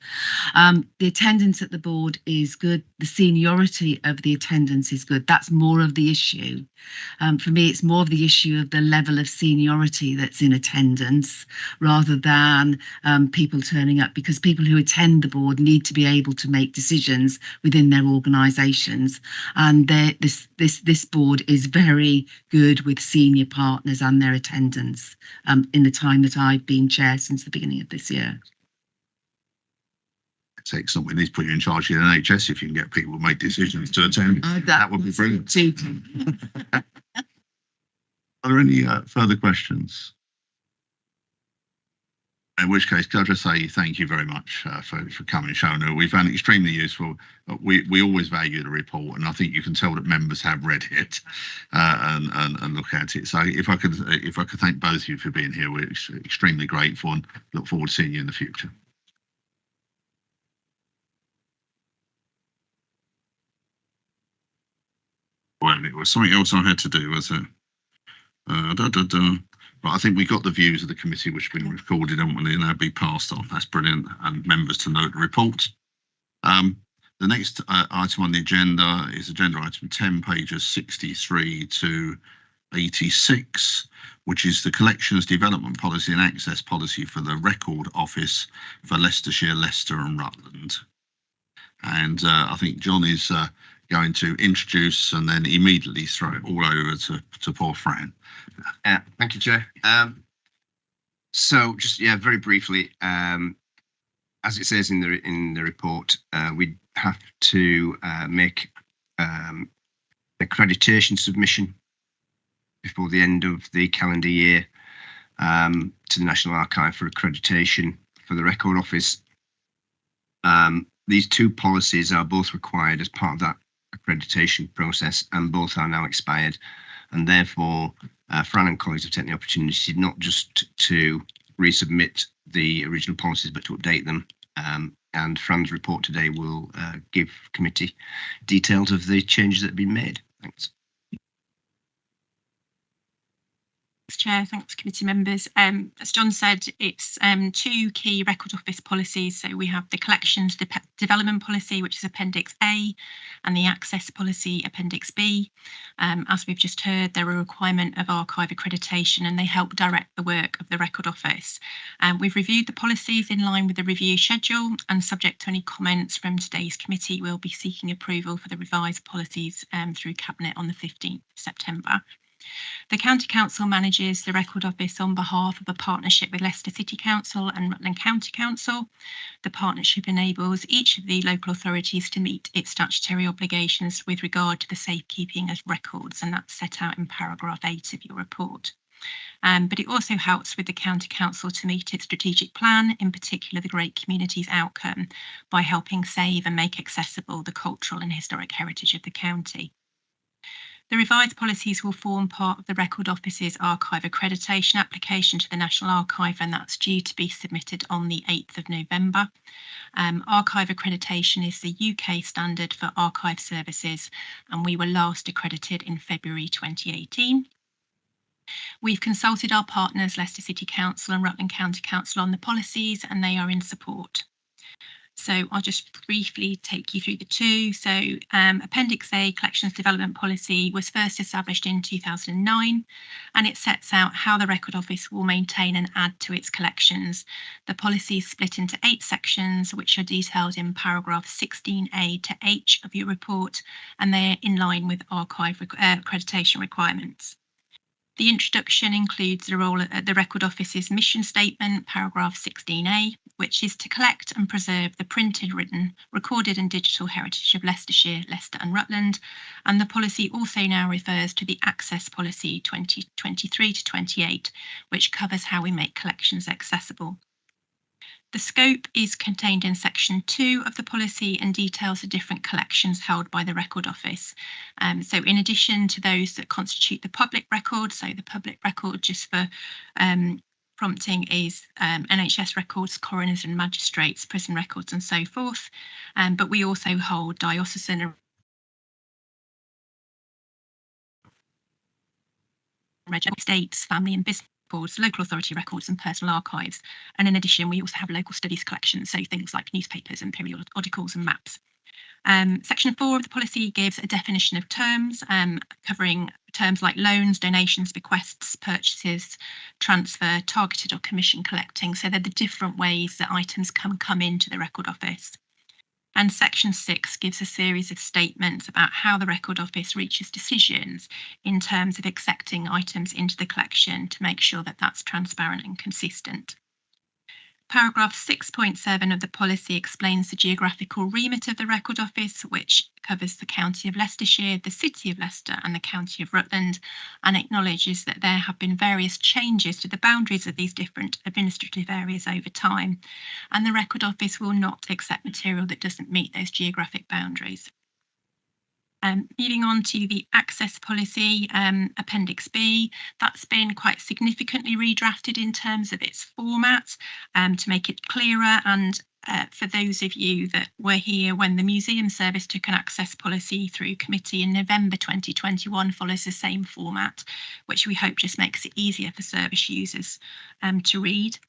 Speaker 7: The attendance at the board is good. The seniority of the attendance is good. That's more of the issue. For me, it's more of the issue of the level of seniority that's in attendance rather than people turning up, because people who attend the board need to be able to make decisions within their organisations, and this board is very good with senior partners and their attendance in the time that I've been chair since the beginning of this year.
Speaker 1: It's excellent. We need to put you in charge of the NHS if you can get people to make decisions to attend. That would be brilliant. Are there any further questions? In which case, could I just say thank you very much for coming and showing it. We found it extremely useful. We always value the report, and I think you can tell that members have read it and look at it. So if I could thank both of you for being here, we're extremely grateful and look forward to seeing you in the future. Well, it was something else I had to do, was it? But I think we got the views of the committee, which have been recorded, haven't we? And they'll be passed on. That's brilliant. And members to note the report. The next item on the agenda is agenda item 10, pages 63 to 86, which is the collections development policy and access policy for the Record Office for Leicestershire, Leicester and Rutland. And I think John is going to introduce and then immediately throw it all over to poor Fran.
Speaker 2: Thank you, Chair. So just very briefly, as it says in the report, we have to make accreditation submission before the end of the calendar year to the National Archive for accreditation for the Record Office. These two policies are both required as part of that accreditation process, and both are now expired, and therefore Fran and colleagues have taken the opportunity not just to resubmit the original policies but to update them, and Fran's report today will give committee details of the changes that have been made. Thanks.
Speaker 6: Thanks, Chair. Thanks, committee members. As John said, it's two key Record Office policies. So we have the Collections Development Policy, which is Appendix A, and the Access Policy, Appendix B. As we've just heard, they're a requirement of archive accreditation, and they help direct the work of the Record Office. We've reviewed the policies in line with the review schedule, and subject to any comments from today's committee, we'll be seeking approval for the revised policies through Cabinet on the 15th of September. The County Council manages the Record Office on behalf of a partnership with Leicester City Council and Rutland County Council. The partnership enables each of the local authorities to meet its statutory obligations with regard to the safekeeping of records, and that's set out in paragraph 8 of your report. But it also helps with the County Council to meet its strategic plan, in particular the Great Communities outcome, by helping save and make accessible the cultural and historic heritage of the county. The revised policies will form part of the Record Office's archive accreditation application to the National Archive, and that's due to be submitted on the 8th of November. Archive accreditation is the UK standard for archive services, and we were last accredited in February 2018. We've consulted our partners, Leicester City Council and Rutland County Council, on the policies, and they are in support. So I'll just briefly take you through the two. So Appendix A, Collections Development Policy, was first established in 2009, and it sets out how the Record Office will maintain and add to its collections. The policy is split into 8 sections, which are detailed in paragraph 16A to H of your report, and they're in line with archive accreditation requirements. The introduction includes the role at the Record Office's mission statement, paragraph 16A, which is to collect and preserve the printed, written, recorded and digital heritage of Leicestershire, Leicester and Rutland. And the policy also now refers to the Access Policy 2023 to 28, which covers how we make collections accessible. The scope is contained in section 2 of the policy and details the different collections held by the Record Office. So in addition to those that constitute the public record, so the public record, just for prompting, is NHS records, coroners and magistrates, prison records and so forth. But we also hold diocesan estates, family and business records, local authority records and personal archives. And in addition, we also have local studies collections, so things like newspapers and periodicals and maps. Section 4 of the policy gives a definition of terms, covering terms like loans, donations, bequests, purchases, transfer, targeted or commission collecting. So they're the different ways that items can come into the Record Office. And section 6 gives a series of statements about how the Record Office reaches decisions in terms of accepting items into the collection to make sure that that's transparent and consistent. Paragraph 6.7 of the policy explains the geographical remit of the Record Office, which covers the county of Leicestershire, the city of Leicester and the county of Rutland, and acknowledges that there have been various changes to the boundaries of these different administrative areas over time, and the Record Office will not accept material that doesn't meet those geographic boundaries. Moving on to the Access Policy, Appendix B, that's been quite significantly redrafted in terms of its format to make it clearer. And for those of you that were here when the Museum Service took an access policy through committee in November 2021, follows the same format, which we hope just makes it easier for service users to read.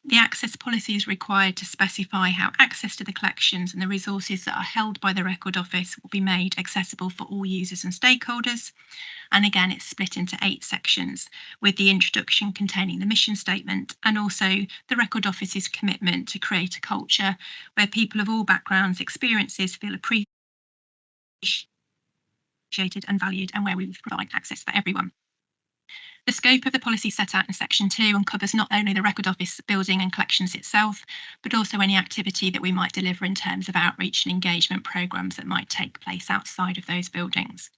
Speaker 6: The access policy is required to specify how access to the collections and the resources that are held by the Record Office will be made accessible for all users and stakeholders. And again, it's split into 8 sections, with the introduction containing the mission statement and also the Record Office's commitment to create a culture where people of all backgrounds, experiences feel appreciated and valued, and where we will provide access for everyone. The scope of the policy set out in section 2 uncovers not only the Record Office building and collections itself, but also any activity that we might deliver in terms of outreach and engagement programmes that might take place outside of those buildings.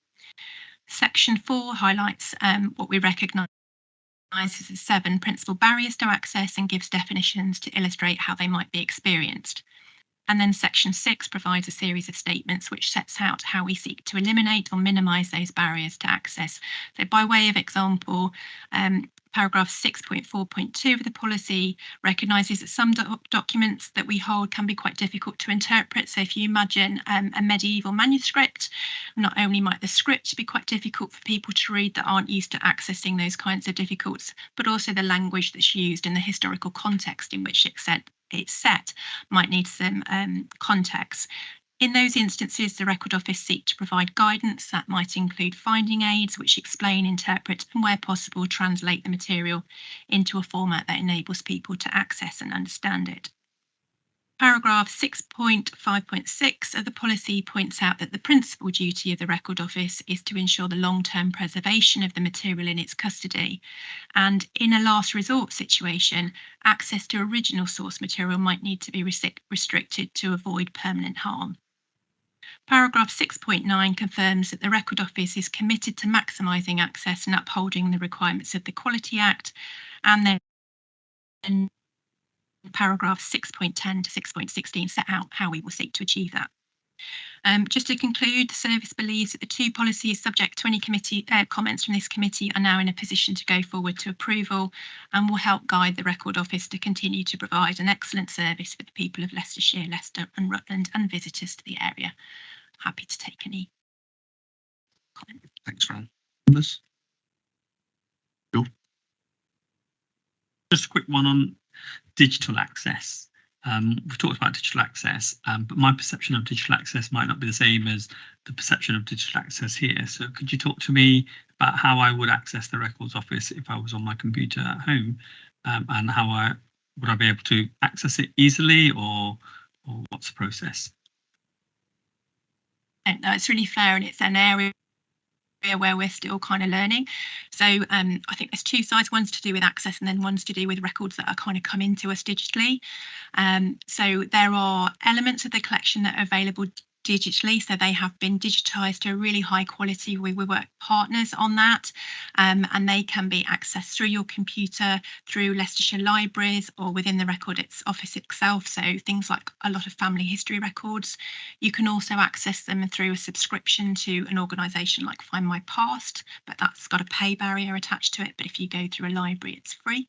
Speaker 6: Section 4 highlights what we recognise as the 7 principal barriers to access and gives definitions to illustrate how they might be experienced. And then section 6 provides a series of statements which sets out how we seek to eliminate or minimise those barriers to access. So by way of example, paragraph 6.4.2 of the policy recognises that some documents that we hold can be quite difficult to interpret. So if you imagine a medieval manuscript, not only might the script be quite difficult for people to read that aren't used to accessing those kinds of difficulties, but also the language that's used and the historical context in which it's set might need some context. In those instances, the Record Office seek to provide guidance that might include finding aids which explain, interpret and where possible translate the material into a format that enables people to access and understand it. Paragraph 6.5.6 of the policy points out that the principal duty of the Record Office is to ensure the long-term preservation of the material in its custody. And in a last resort situation, access to original source material might need to be restricted to avoid permanent harm. Paragraph 6.9 confirms that the Record Office is committed to maximising access and upholding the requirements of the Quality Act, and then paragraph 6.10 to 6.16 set out how we will seek to achieve that. Just to conclude, the service believes that the 2 policies subject to any committee comments from this committee are now in a position to go forward to approval and will help guide the Record Office to continue to provide an excellent service for the people of Leicestershire, Leicester and Rutland and visitors to the area. Happy to take any comments.
Speaker 1: Thanks, Fran. Members? Bill?
Speaker 5: Just a quick one on digital access. We've talked about digital access, but my perception of digital access might not be the same as the perception of digital access here. So could you talk to me about how I would access the Records Office if I was on my computer at home, and how would I be able to access it easily, or what's the process?
Speaker 6: No, it's really fair, and it's an area where we're still kind of learning. So I think there's two sides. One's to do with access, and then one's to do with records that are kind of coming to us digitally. So there are elements of the collection that are available digitally, so they have been digitized to a really high quality. We work partners on that, and they can be accessed through your computer, through Leicestershire libraries, or within the record office itself. So things like a lot of family history records. You can also access them through a subscription to an organisation like Find My Past, but that's got a pay barrier attached to it. But if you go through a library, it's free.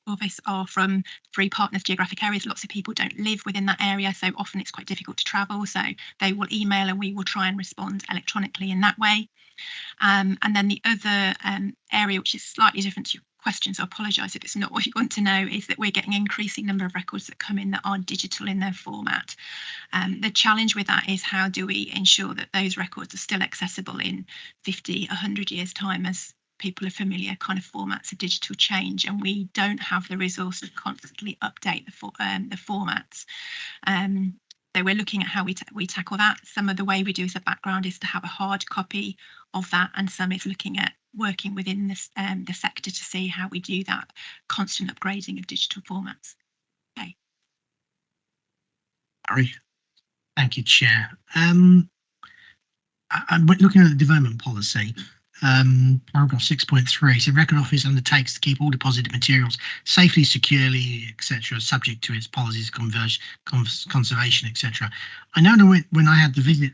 Speaker 6: Office are from free partners geographic areas. Lots of people don't live within that area, so often it's quite difficult to travel. So they will email and we will try and respond electronically in that way. And then the other area, which is slightly different to your question, so I apologise if it's not what you want to know, is that we're getting an increasing number of records that come in that are digital in their format. The challenge with that is, how do we ensure that those records are still accessible in 50, 100 years' time, as people are familiar kind of formats of digital change, and we don't have the resource to constantly update the formats. So we're looking at how we tackle that. Some of the way we do as a background is to have a hard copy of that, and some is looking at working within this, the sector to see how we do that constant upgrading of digital formats. Okay.
Speaker 1: Harry?
Speaker 4: Thank you, Chair. I'm looking at the development policy. Paragraph 6.3, so Record Office undertakes to keep all deposited materials safely, securely, etc., subject to its policies, conservation, etc. I know that when I had the visit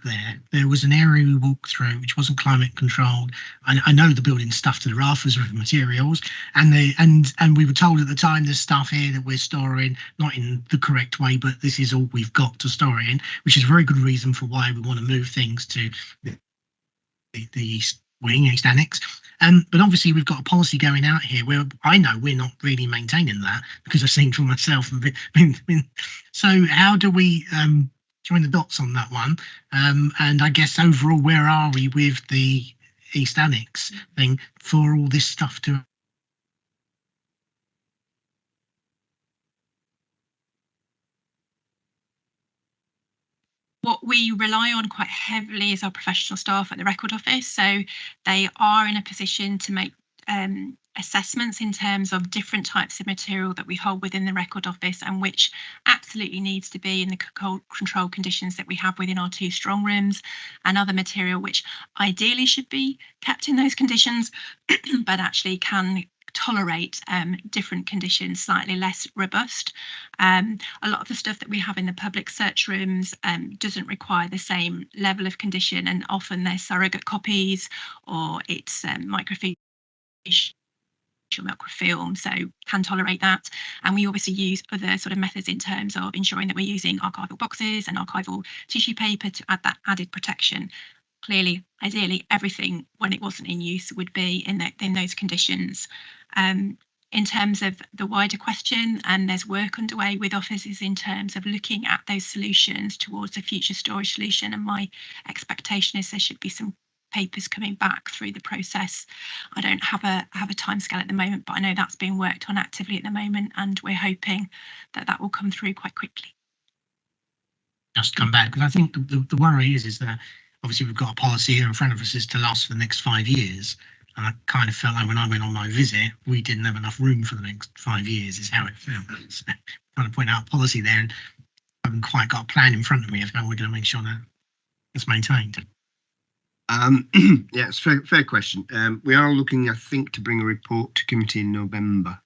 Speaker 4: there was an area we walked through which wasn't climate controlled. I know the building stuff to the rafters with materials, and we were told at the time there's stuff here that we're storing not in the correct way, but this is all we've got to store it in, which is a very good reason for why we want to move things to the East Wing, East Annex. But obviously we've got a policy going out here where I know we're not really maintaining that, because I've seen for myself. So how do we join the dots on that one? And I guess overall, where are we with the East Annex thing for all this stuff to?
Speaker 6: What we rely on quite heavily is our professional staff at the Record Office. So they are in a position to make assessments in terms of different types of material that we hold within the Record Office, and which absolutely needs to be in the control conditions that we have within our 2 strong rooms, and other material which ideally should be kept in those conditions, but actually can tolerate different conditions, slightly less robust. A lot of the stuff that we have in the public search rooms doesn't require the same level of condition, and often they're surrogate copies, or it's microfiche microfilm, so can tolerate that. And we obviously use other sort of methods in terms of ensuring that we're using archival boxes and archival tissue paper to add that added protection. Clearly, ideally, everything when it wasn't in use would be in those conditions. In terms of the wider question, and there's work underway with offices in terms of looking at those solutions towards a future storage solution, and my expectation is there should be some papers coming back through the process. I don't have a timescale at the moment, but I know that's being worked on actively at the moment, and we're hoping that will come through quite quickly.
Speaker 4: Just come back, because I think the worry is that obviously we've got a policy here in front of us is to last for the next 5 years. And I kind of felt like when I went on my visit, we didn't have enough room for the next 5 years, is how it felt. So, trying to point out policy there, and I haven't quite got a plan in front of me of how we're going to make sure that it's maintained.
Speaker 2: Yeah, it's a fair question. We are looking, I think, to bring a report to committee in November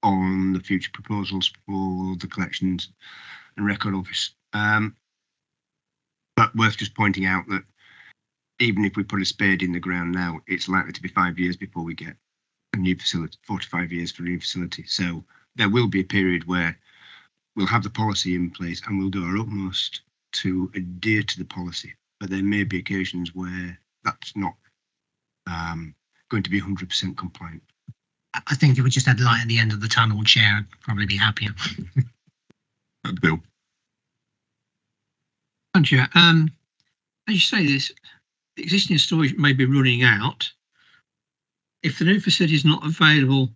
Speaker 2: on the future proposals for the collections and Record Office. But worth just pointing out that even if we put a spade in the ground now, it's likely to be 5 years before we get a new facility, 4 to 5 years for a new facility. So there will be a period where we'll have the policy in place and we'll do our utmost to adhere to the policy. But there may be occasions where that's not going to be 100% compliant.
Speaker 4: I think if we just had light at the end of the tunnel, Chair, I'd probably be happier.
Speaker 1: Bill.
Speaker 8: Thank you. As you say, this existing storage may be running out. If the new facility is not available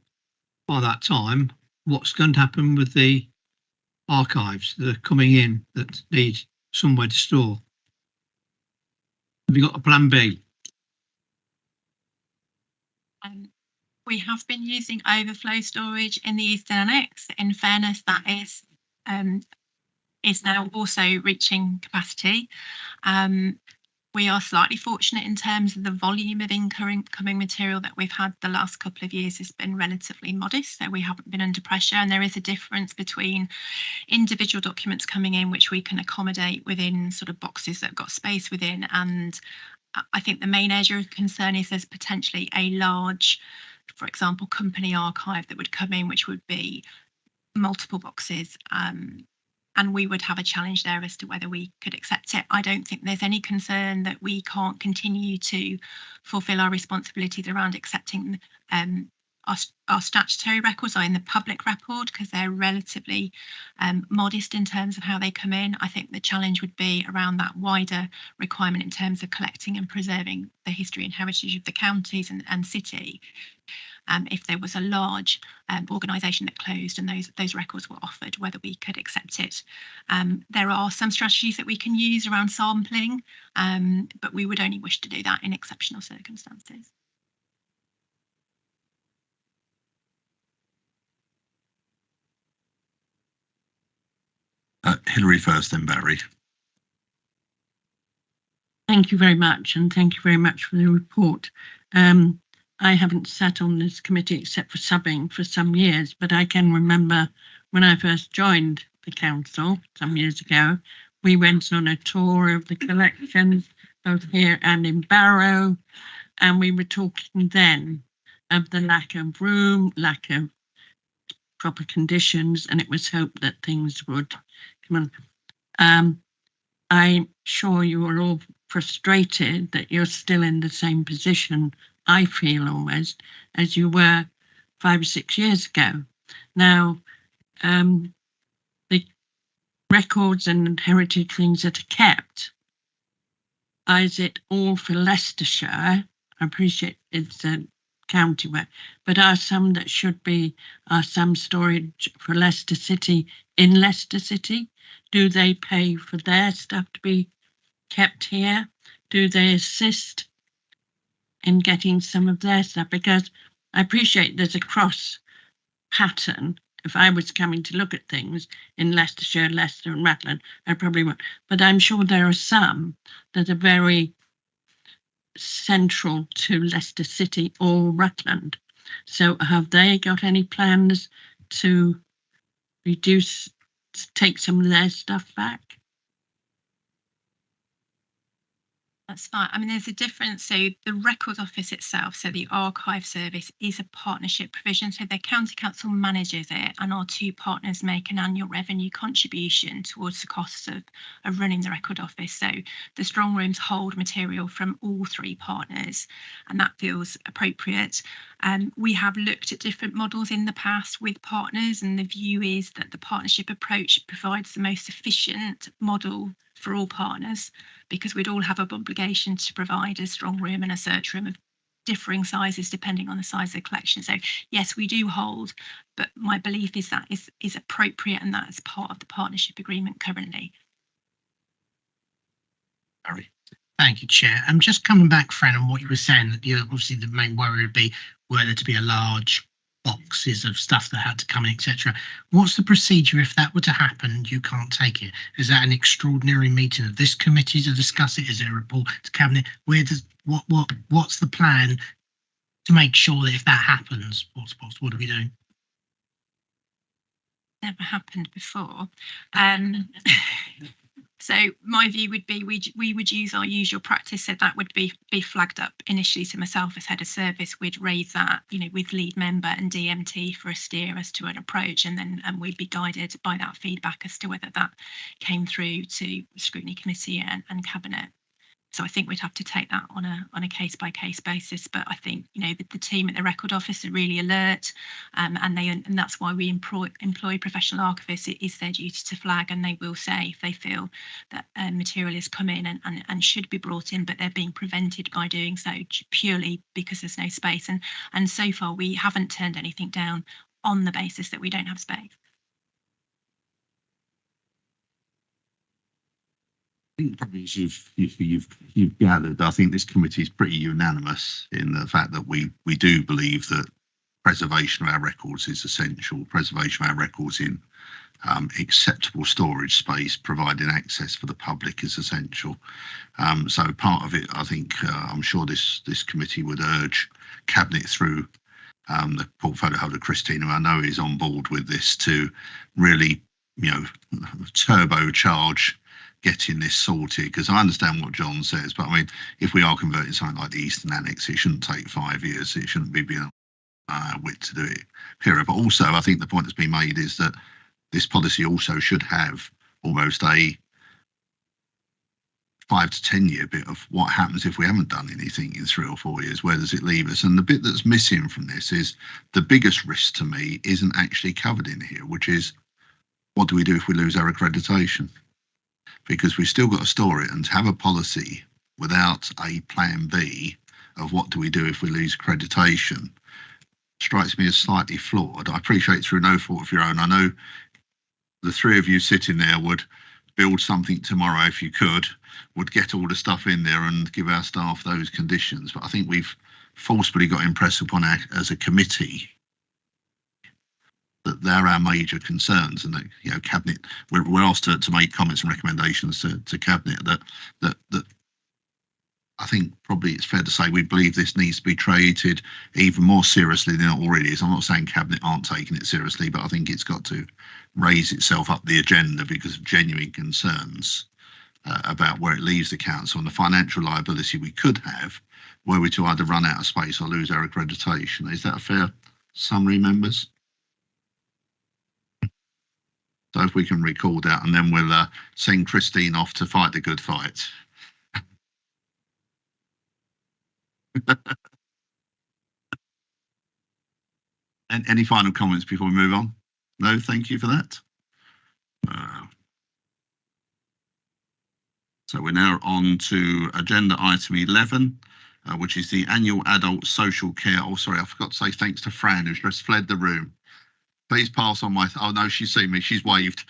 Speaker 8: by that time, what's going to happen with the archives that are coming in that need somewhere to store? Have you got a plan B?
Speaker 6: We have been using overflow storage in the Eastern Annex. In fairness, that is now also reaching capacity. We are slightly fortunate in terms of the volume of incoming material that we've had the last couple of years has been relatively modest, so we haven't been under pressure. And there is a difference between individual documents coming in, which we can accommodate within sort of boxes that have got space within. And I think the main area of concern is there's potentially a large, for example, company archive that would come in, which would be multiple boxes. And we would have a challenge there as to whether we could accept it. I don't think there's any concern that we can't continue to fulfil our responsibilities around accepting our statutory records are in the public record because they're relatively modest in terms of how they come in. I think the challenge would be around that wider requirement in terms of collecting and preserving the history and heritage of the counties and city. If there was a large organisation that closed and those records were offered, whether we could accept it. There are some strategies that we can use around sampling, but we would only wish to do that in exceptional circumstances.
Speaker 1: Hilary first, then Barry.
Speaker 9: Thank you very much, and thank you very much for the report. I haven't sat on this committee except for subbing for some years, but I can remember when I first joined the council some years ago, we went on a tour of the collections, both here and in Barrow, and we were talking then of the lack of room, lack of proper conditions, and it was hoped that things would come on. I'm sure you are all frustrated that you're still in the same position, I feel almost, as you were 5 or 6 years ago. Now, the records and heritage things that are kept, is it all for Leicestershire? I appreciate it's a county where, but are some that should be, are some storage for Leicester City in Leicester City? Do they pay for their stuff to be kept here? Do they assist in getting some of their stuff? Because I appreciate there's a cross pattern. If I was coming to look at things in Leicestershire, Leicester and Rutland, I probably would. But I'm sure there are some that are very central to Leicester City or Rutland. So have they got any plans to reduce, take some of their stuff back?
Speaker 6: That's fine. I mean, there's a difference. So the Records Office itself, so the Archive Service, is a partnership provision. So the County Council manages it, and our two partners make an annual revenue contribution towards the costs of running the Record Office. So the strong rooms hold material from all three partners, and that feels appropriate. We have looked at different models in the past with partners, and the view is that the partnership approach provides the most efficient model for all partners, because we'd all have an obligation to provide a strong room and a search room of differing sizes depending on the size of the collection. So yes, we do hold, but my belief is that is appropriate, and that is part of the partnership agreement currently.
Speaker 1: Barry.
Speaker 4: Thank you, Chair. I'm just coming back, Fran, on what you were saying, that obviously the main worry would be were there to be a large boxes of stuff that had to come in, etc. What's the procedure if that were to happen and you can't take it? Is that an extraordinary meeting of this committee to discuss it? Is there a report to cabinet? Where does what's the plan to make sure that if that happens, what do we do?
Speaker 6: Never happened before. So my view would be we would use our usual practice. So that would be flagged up initially to myself as head of service. We'd raise that, with lead member and DMT for a steer as to an approach, and we'd be guided by that feedback as to whether that came through to Scrutiny Committee and Cabinet. So I think we'd have to take that on a case by case basis. But I think, you know, the team at the record office are really alert, and that's why we employ professional archivists. It is their duty to flag, and they will say if they feel that material has come in and should be brought in, but they're being prevented by doing so purely because there's no space. And so far we haven't turned anything down on the basis that we don't have space.
Speaker 1: I think probably as you've gathered, I think this committee is pretty unanimous in the fact that we do believe that preservation of our records is essential. Preservation of our records in acceptable storage space, providing access for the public, is essential. So part of it, I think, I'm sure this committee would urge Cabinet through the portfolio holder Christine, who I know is on board with this, to really, you know, turbocharge getting this sorted, because I understand what John says, but I mean, if we are converting something like the Eastern Annex, it shouldn't take 5 years. It shouldn't be beyond wit to do it, period. But also, I think the point that's been made is that this policy also should have almost a 5 to 10 year bit of what happens if we haven't done anything in 3 or 4 years. Where does it leave us? And the bit that's missing from this is the biggest risk to me isn't actually covered in here, which is what do we do if we lose our accreditation? Because we've still got to store it, and to have a policy without a plan B of what do we do if we lose accreditation strikes me as slightly flawed. I appreciate through no fault of your own. I know the three of you sitting there would build something tomorrow if you could, would get all the stuff in there and give our staff those conditions. But I think we've forcibly got impressed upon as a committee that they're our major concerns, and that, you know, Cabinet, we're asked to make comments and recommendations to Cabinet that I think probably it's fair to say we believe this needs to be treated even more seriously than it already is. I'm not saying Cabinet aren't taking it seriously, but I think it's got to raise itself up the agenda because of genuine concerns about where it leaves the council and the financial liability we could have were we to either run out of space or lose our accreditation. Is that a fair summary, members? So if we can record that, and then we'll send Christine off to fight the good fight. And any final comments before we move on? No, thank you for that. So we're now on to agenda item 11, which is the annual adult social care. Oh, sorry, I forgot to say thanks to Fran, who's just fled the room. Please pass on my, oh no, she's seen me, she's waved.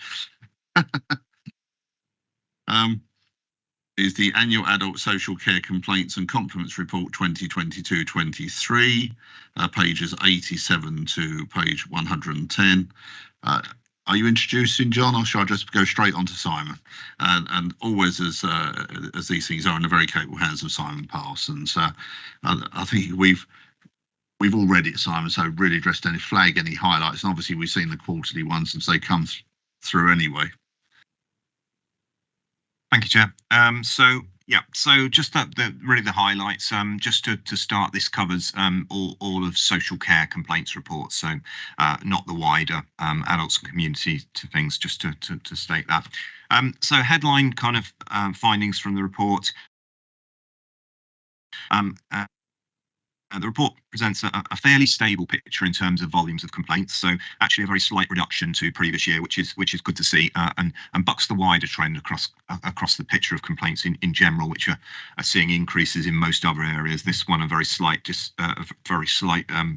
Speaker 1: Is the annual adult social care complaints and compliments report 2022-23, pages 87 to page 110. Are you introducing John, or shall I just go straight on to Simon? And always, as these things are, in the very capable hands of Simon Parsons. I think we've all read it, Simon, so really addressed any flag, any highlights, and obviously we've seen the quarterly ones since they come through anyway.
Speaker 10: Thank you, Chair. So just really the highlights. Just to start, this covers all of social care complaints reports, so not the wider adults and community to things, just to state that. So headline kind of findings from the report. The report presents a fairly stable picture in terms of volumes of complaints, so actually a very slight reduction to previous year, which is good to see, and bucks the wider trend across the picture of complaints in general, which are seeing increases in most other areas. This one a very slight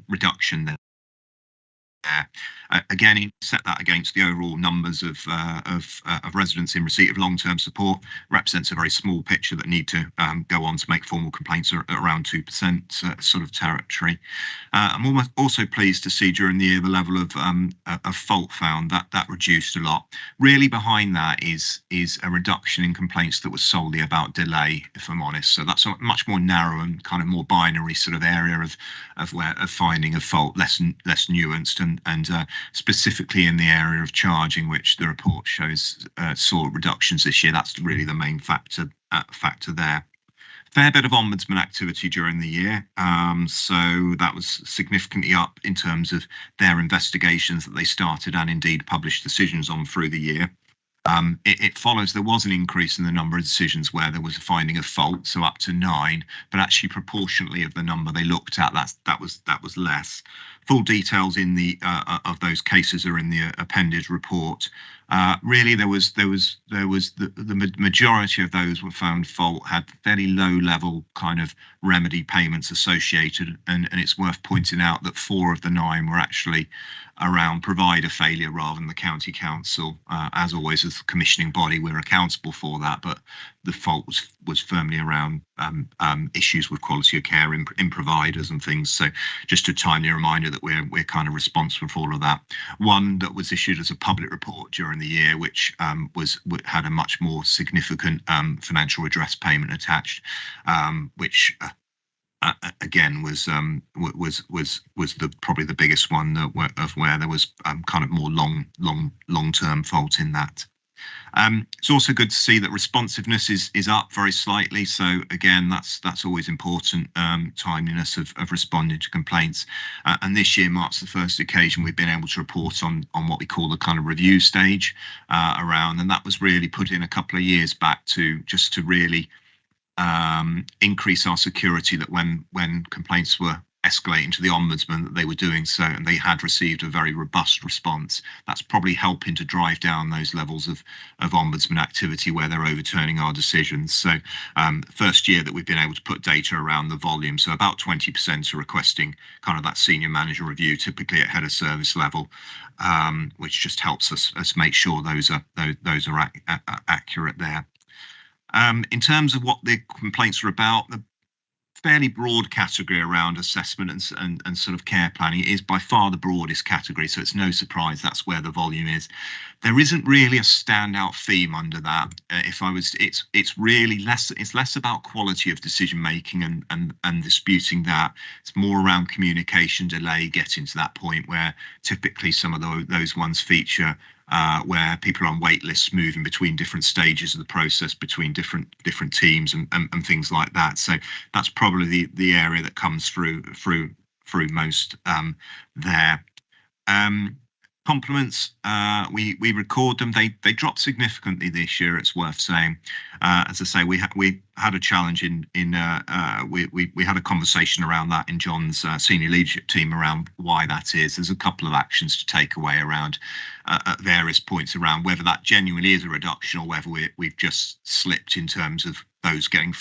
Speaker 10: reduction there. Again, set that against the overall numbers of residents in receipt of long-term support, represents a very small picture that need to go on to make formal complaints at around 2% sort of territory. I'm also pleased to see during the year the level of fault found that reduced a lot. Really behind that is a reduction in complaints that was solely about delay, if I'm honest. So that's a much more narrow and kind of more binary sort of area of finding a fault, less nuanced and specifically in the area of charging, which the report shows saw reductions this year. That's really the main factor there. Fair bit of ombudsman activity during the year, so that was significantly up in terms of their investigations that they started and indeed published decisions on through the year. It follows there was an increase in the number of decisions where there was a finding of fault, so up to 9, but actually proportionately of the number they looked at, that was less. Full details in the of those cases are in the appended report. Really, there was the majority of those were found fault had fairly low level kind of remedy payments associated, and it's worth pointing out that 4 of the 9 were actually around provider failure rather than the county council. As always, as the commissioning body, we're accountable for that, but the fault was firmly around issues with quality of care in providers and things. So just a timely reminder that we're kind of responsible for all of that. One that was issued as a public report during the year, which had a much more significant financial redress payment attached, which again was probably the biggest one of where there was kind of more long-term fault in that. It's also good to see that responsiveness is up very slightly. So again, that's always important, timeliness of responding to complaints. And this year marks the first occasion we've been able to report on what we call the kind of review stage around, and that was really put in a couple of years back to really increase our security that when complaints were escalating to the ombudsman, that they were doing so, and they had received a very robust response. That's probably helping to drive down those levels of ombudsman activity where they're overturning our decisions. So first year that we've been able to put data around the volume, so about 20% are requesting kind of that senior manager review, typically at head of service level, which just helps us make sure those are accurate there. In terms of what the complaints are about, the fairly broad category around assessment and sort of care planning is by far the broadest category, so it's no surprise that's where the volume is. There isn't really a standout theme under that. It's really less about quality of decision making and disputing that. It's more around communication delay, getting to that point where typically some of those ones feature where people are on wait lists moving between different stages of the process, between different teams and things like that. So that's probably the area that comes through most there. Compliments, we record them. They dropped significantly this year, it's worth saying. As I say, we had a challenge we had a conversation around that in John's senior leadership team around why that is. There's a couple of actions to take away around at various points around whether that genuinely is a reduction or whether we've just slipped in terms of those getting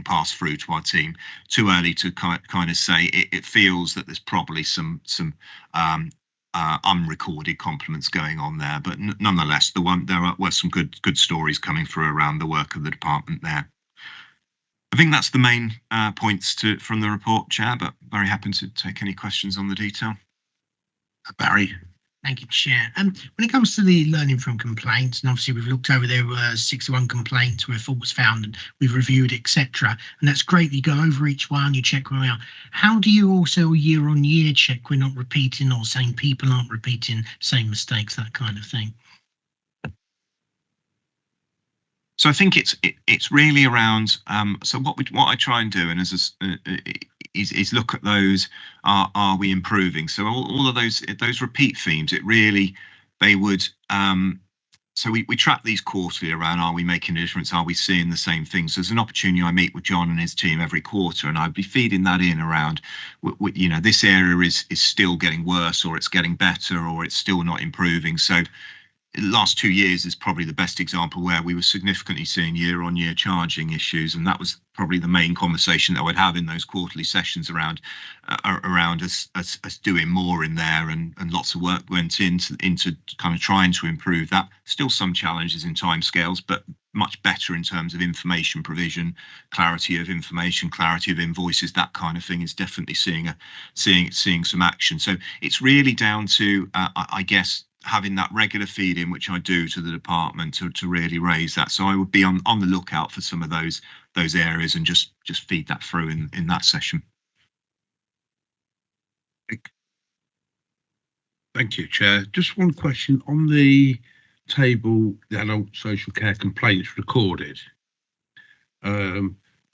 Speaker 10: passed through to our team. Too early to kind of say. It feels that there's probably some unrecorded compliments going on there, but nonetheless, there were some good stories coming through around the work of the department there. I think that's the main points from the report, Chair, but very happy to take any questions on the detail.
Speaker 1: Barry.
Speaker 4: Thank you, Chair. When it comes to the learning from complaints, and obviously we've looked over, there were 61 complaints where fault was found and we've reviewed, etc. And that's great. You go over each one, you check where we are. How do you also year on year check we're not repeating, or same people aren't repeating same mistakes, that kind of thing?
Speaker 10: So I think it's really around. So what I try and do, and is look at those. Are we improving? So all of those repeat themes. They would. So we track these quarterly around. Are we making a difference? Are we seeing the same things? There's an opportunity. I meet with John and his team every quarter, and I'd be feeding that in around. This area is still getting worse, or it's getting better, or it's still not improving. So the last 2 years is probably the best example where we were significantly seeing year-on-year charging issues, and that was probably the main conversation that I would have in those quarterly sessions around us doing more in there, and lots of work went into kind of trying to improve that. Still some challenges in timescales, but much better in terms of information provision, clarity of information, clarity of invoices, that kind of thing is definitely seeing some action. So it's really down to I guess having that regular feed in, which I do to the department to really raise that. So I would be on the lookout for some of those areas and just feed that through in that session.
Speaker 11: Thank you, Chair. Just one question on the table, the adult social care complaints recorded. I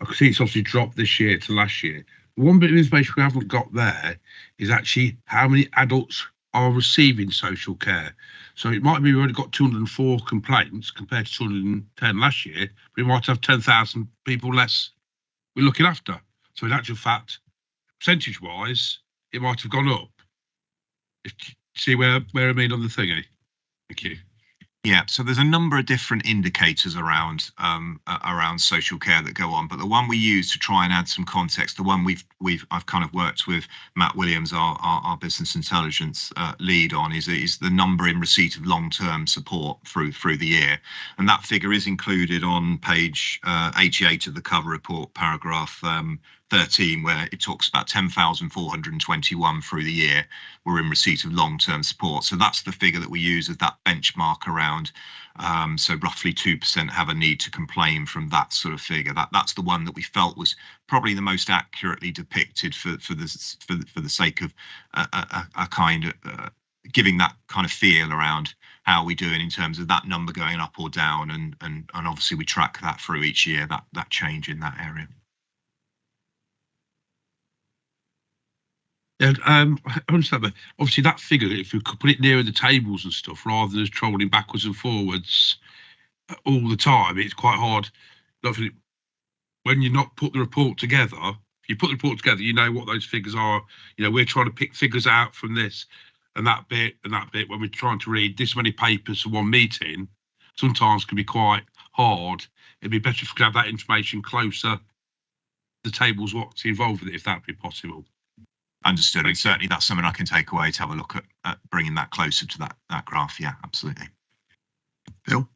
Speaker 11: can see it's obviously dropped this year to last year. One bit of information we haven't got there is actually how many adults are receiving social care. So it might be we've only got 204 complaints compared to 210 last year, but we might have 10,000 people less we're looking after. So in actual fact, percentage-wise, it might have gone up. If you see where I mean on the thingy. Thank you.
Speaker 10: Yeah, so there's a number of different indicators around social care that go on, but the one we use to try and add some context, the one I've kind of worked with Matt Williams, our business intelligence lead on, is the number in receipt of long-term support through the year, and that figure is included on page 88 of the cover report, paragraph 13, where it talks about 10,421 through the year were in receipt of long-term support. So that's the figure that we use as that benchmark around. So roughly 2% have a need to complain from that sort of figure. That's the one that we felt was probably the most accurately depicted for the sake of a kind of giving that kind of feel around how we're doing in terms of that number going up or down, and obviously we track that through each year, that change in that area.
Speaker 11: Yeah, I understand, but obviously that figure, if you could put it nearer the tables and stuff, rather than just trolling backwards and forwards all the time, it's quite hard. When you not put the report together, if you put the report together, you know what those figures are. You know, we're trying to pick figures out from this and that bit and that bit when we're trying to read this many papers for one meeting. Sometimes can be quite hard. It'd be better if we could have that information closer. The tables, what's involved with it, if that'd be possible.
Speaker 10: Understood, and certainly that's something I can take away to have a look at bringing that closer to that graph. Yeah, absolutely.
Speaker 1: Bill?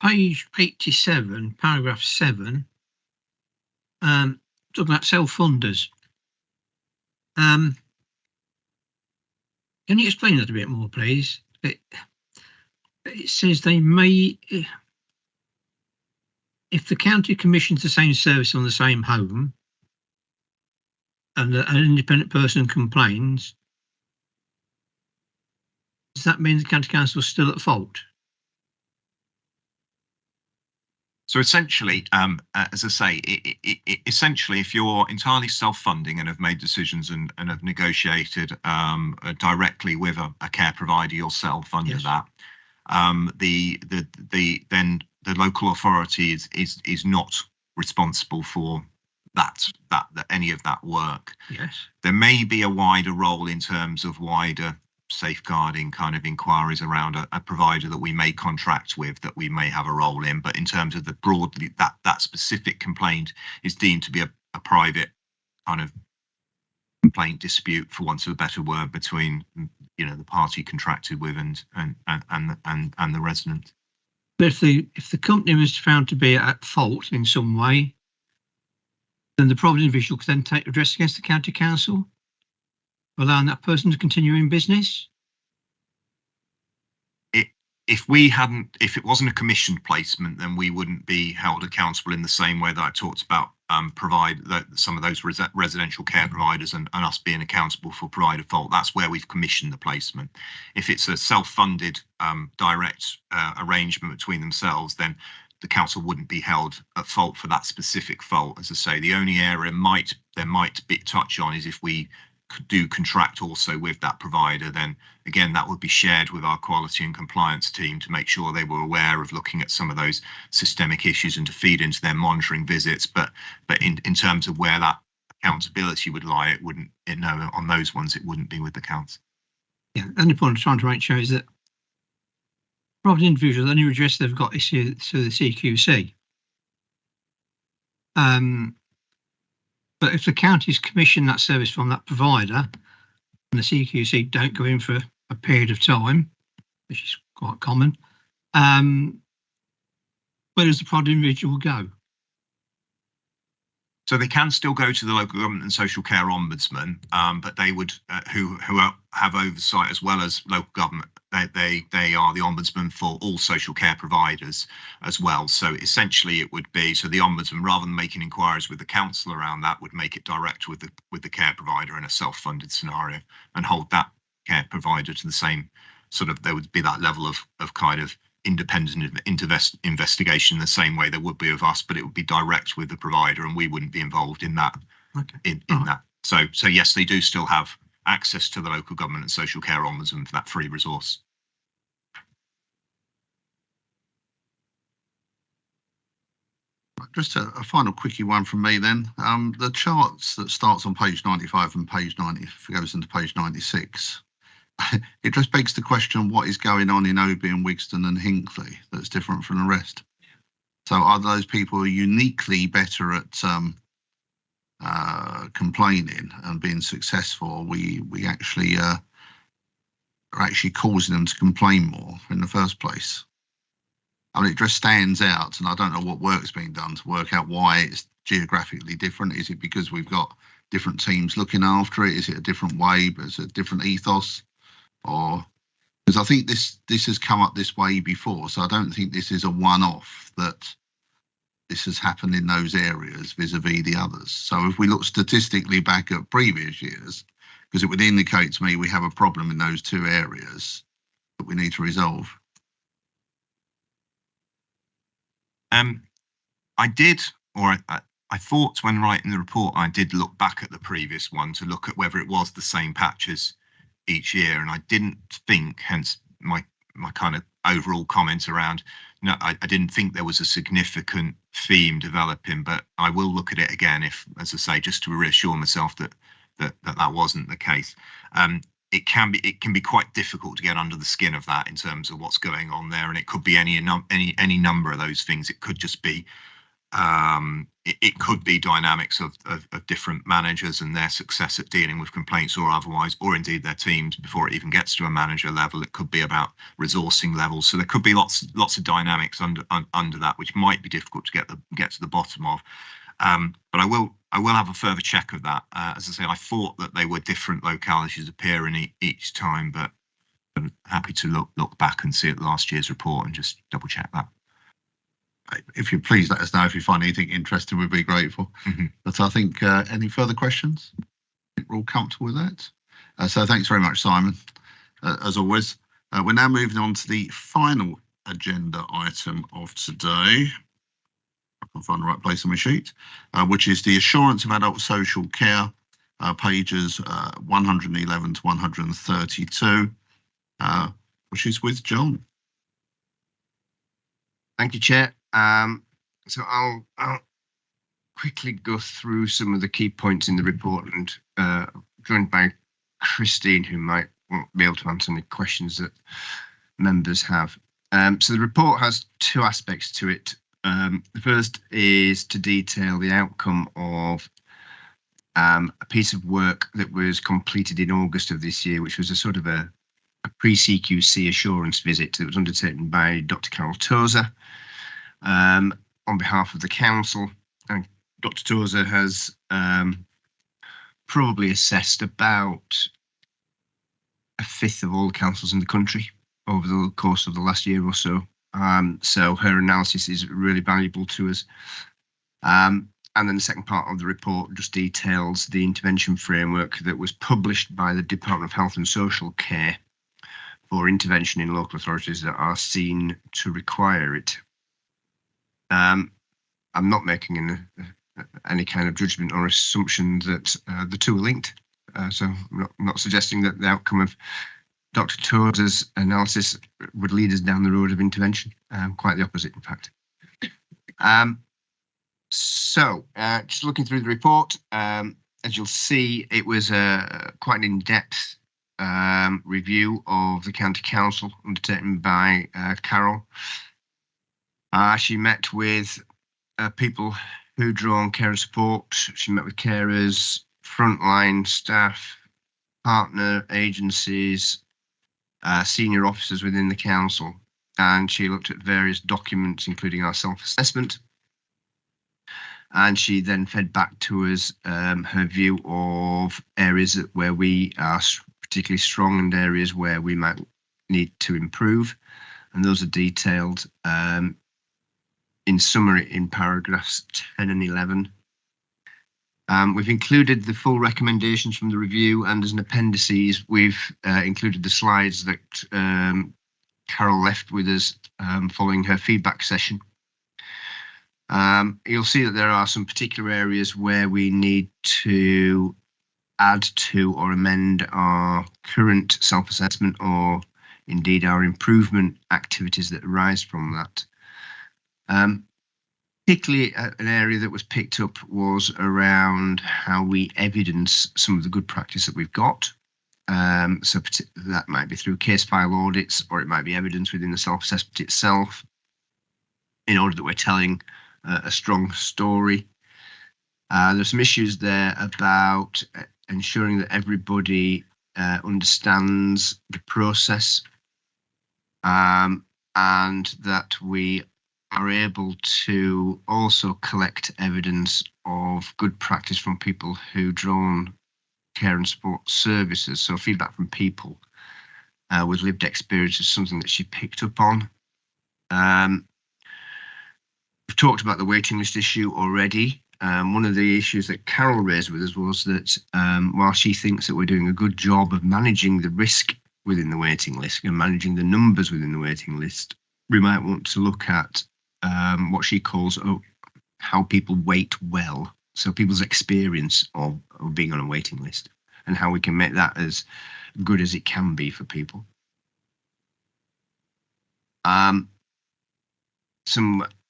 Speaker 8: Page 87, paragraph 7, talking about self-funders. Can you explain that a bit more, please? It says they may, if the county commissions the same service on the same home, and an independent person complains, does that mean the county council is still at fault?
Speaker 10: So essentially, as I say, essentially, if you're entirely self-funding and have made decisions and have negotiated directly with a care provider yourself under
Speaker 8: Yes.
Speaker 10: that, then the local authority is not responsible for that any of that work.
Speaker 8: Yes.
Speaker 10: There may be a wider role in terms of wider safeguarding kind of inquiries around a provider that we may contract with, that we may have a role in, but in terms of the broadly that specific complaint is deemed to be a private kind of complaint dispute, for want of a better word, between the party contracted with and the resident.
Speaker 8: But if the company was found to be at fault in some way, then the private individual could then take redress against the county council, allowing that person to continue in business.
Speaker 10: If it wasn't a commissioned placement, then we wouldn't be held accountable in the same way that I talked about some of those residential care providers and us being accountable for provider fault. That's where we've commissioned the placement. If it's a self-funded direct arrangement between themselves, then the council wouldn't be held at fault for that specific fault. As I say, the only area there might be touch on is if we do contract also with that provider, then again that would be shared with our quality and compliance team to make sure they were aware of looking at some of those systemic issues and to feed into their monitoring visits. But in terms of where that accountability would lie, it wouldn't. On those ones, it wouldn't be with the council.
Speaker 8: Yeah, the only point I'm trying to make sure is that private individuals, the only redress they've got is through the CQC. But if the counties commission that service from that provider and the CQC don't go in for a period of time, which is quite common, where does the private individual go?
Speaker 10: So they can still go to the local government and social care ombudsman, but they would who have oversight as well as local government. They are the ombudsman for all social care providers as well. So essentially, it would be the ombudsman, rather than making inquiries with the council around that, would make it direct with the care provider in a self-funded scenario and hold that care provider to the same there would be that level of kind of independent investigation in the same way there would be of us, but it would be direct with the provider and we wouldn't be involved in that.
Speaker 8: Okay.
Speaker 10: In that. So yes, they do still have access to the local government and social care ombudsman for that free resource.
Speaker 1: Just a final quickie one from me then. The charts that starts on page 95 and page 90, if it goes into page 96, it just begs the question, what is going on in Obion, Wigston and Hinckley that's different from the rest? So are those people uniquely better at complaining and being successful? We actually are actually causing them to complain more in the first place. I mean, it just stands out, and I don't know what work's being done to work out why it's geographically different. Is it because we've got different teams looking after it? Is it a different way, but is it a different ethos? Or because I think this has come up this way before, so I don't think this is a one-off that this has happened in those areas vis-a-vis the others. So if we look statistically back at previous years, because it would indicate to me we have a problem in those two areas that we need to resolve.
Speaker 10: I thought when writing the report, I did look back at the previous one to look at whether it was the same patches each year, and I didn't think, hence my kind of overall comment around, no, I didn't think there was a significant theme developing, but I will look at it again if, as I say, just to reassure myself that wasn't the case. It can be quite difficult to get under the skin of that in terms of what's going on there, and it could be any number of those things. It could just be it could be dynamics of different managers and their success at dealing with complaints or otherwise, or indeed their teams before it even gets to a manager level. It could be about resourcing levels. So there could be lots of dynamics under that, which might be difficult to get to the bottom of. But I will have a further check of that. As I say, I thought that they were different localities appearing each time, but I'm happy to look back and see at last year's report and just double check that.
Speaker 1: If you please let us know if you find anything interesting, we'd be grateful.
Speaker 10: Mm-hmm.
Speaker 1: But I think any further questions? I think we're all comfortable with that. So thanks very much, Simon. As always, we're now moving on to the final agenda item of today. I can find the right place on my sheet, which is the assurance of adult social care, pages 111 to 132, which is with John.
Speaker 2: Thank you, Chair. So I'll quickly go through some of the key points in the report, and joined by Christine, who might be able to answer any questions that members have. So the report has two aspects to it. The first is to detail the outcome of a piece of work that was completed in August of this year, which was a sort of a pre-CQC assurance visit that was undertaken by Dr. Carol Tozer on behalf of the council. And Dr. Tozer has probably assessed about a fifth of all the councils in the country over the course of the last year or so. So her analysis is really valuable to us. And then the second part of the report just details the intervention framework that was published by the Department of Health and Social Care for intervention in local authorities that are seen to require it. I'm not making any kind of judgment or assumption that the two are linked. So I'm not suggesting that the outcome of Dr. Tozer's analysis would lead us down the road of intervention. Quite the opposite, in fact. So just looking through the report, as you'll see, it was quite an in-depth review of the county council undertaken by Carol. She met with people who draw on care and support. She met with carers, frontline staff, partner agencies, senior officers within the council, and she looked at various documents, including our self-assessment. And she then fed back to us her view of areas where we are particularly strong and areas where we might need to improve. And those are detailed in summary in paragraphs 10 and 11. We've included the full recommendations from the review, and as an appendices, we've included the slides that Carol left with us following her feedback session. You'll see that there are some particular areas where we need to add to or amend our current self-assessment or indeed our improvement activities that arise from that. Particularly an area that was picked up was around how we evidence some of the good practice that we've got. So that might be through case file audits, or it might be evidence within the self-assessment itself, in order that we're telling a strong story. There's some issues there about ensuring that everybody understands the process, and that we are able to also collect evidence of good practice from people who draw on care and support services. So feedback from people with lived experience is something that she picked up on. We've talked about the waiting list issue already. One of the issues that Carol raised with us was that while she thinks that we're doing a good job of managing the risk within the waiting list and managing the numbers within the waiting list, we might want to look at what she calls how people wait well. So people's experience of being on a waiting list and how we can make that as good as it can be for people. Some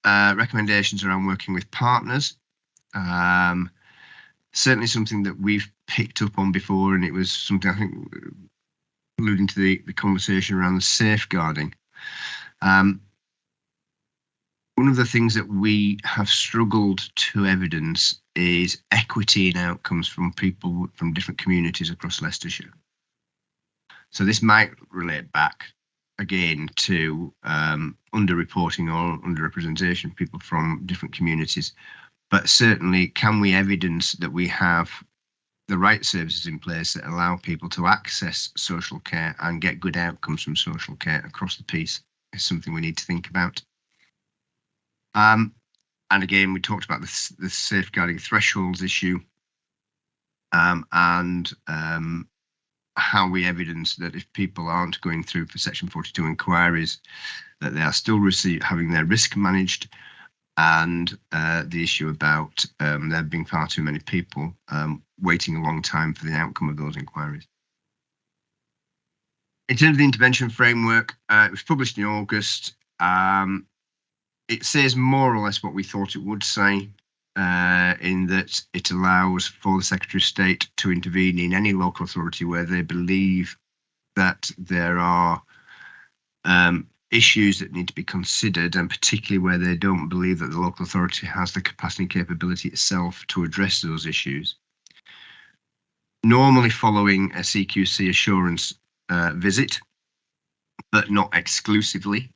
Speaker 2: recommendations around working with partners. Certainly something that we've picked up on before, and it was something I think alluding to the conversation around the safeguarding. One of the things that we have struggled to evidence is equity in outcomes from people from different communities across Leicestershire. So this might relate back again to underreporting or underrepresentation of people from different communities. But certainly, can we evidence that we have the right services in place that allow people to access social care and get good outcomes from social care across the piece is something we need to think about. And again, we talked about the safeguarding thresholds issue, and how we evidence that if people aren't going through for Section 42 inquiries, that they are still having their risk managed, and the issue about there being far too many people waiting a long time for the outcome of those inquiries. In terms of the intervention framework, it was published in August. It says more or less what we thought it would say, in that it allows for the Secretary of State to intervene in any local authority where they believe that there are issues that need to be considered, and particularly where they don't believe that the local authority has the capacity and capability itself to address those issues. Normally following a CQC assurance visit, but not exclusively.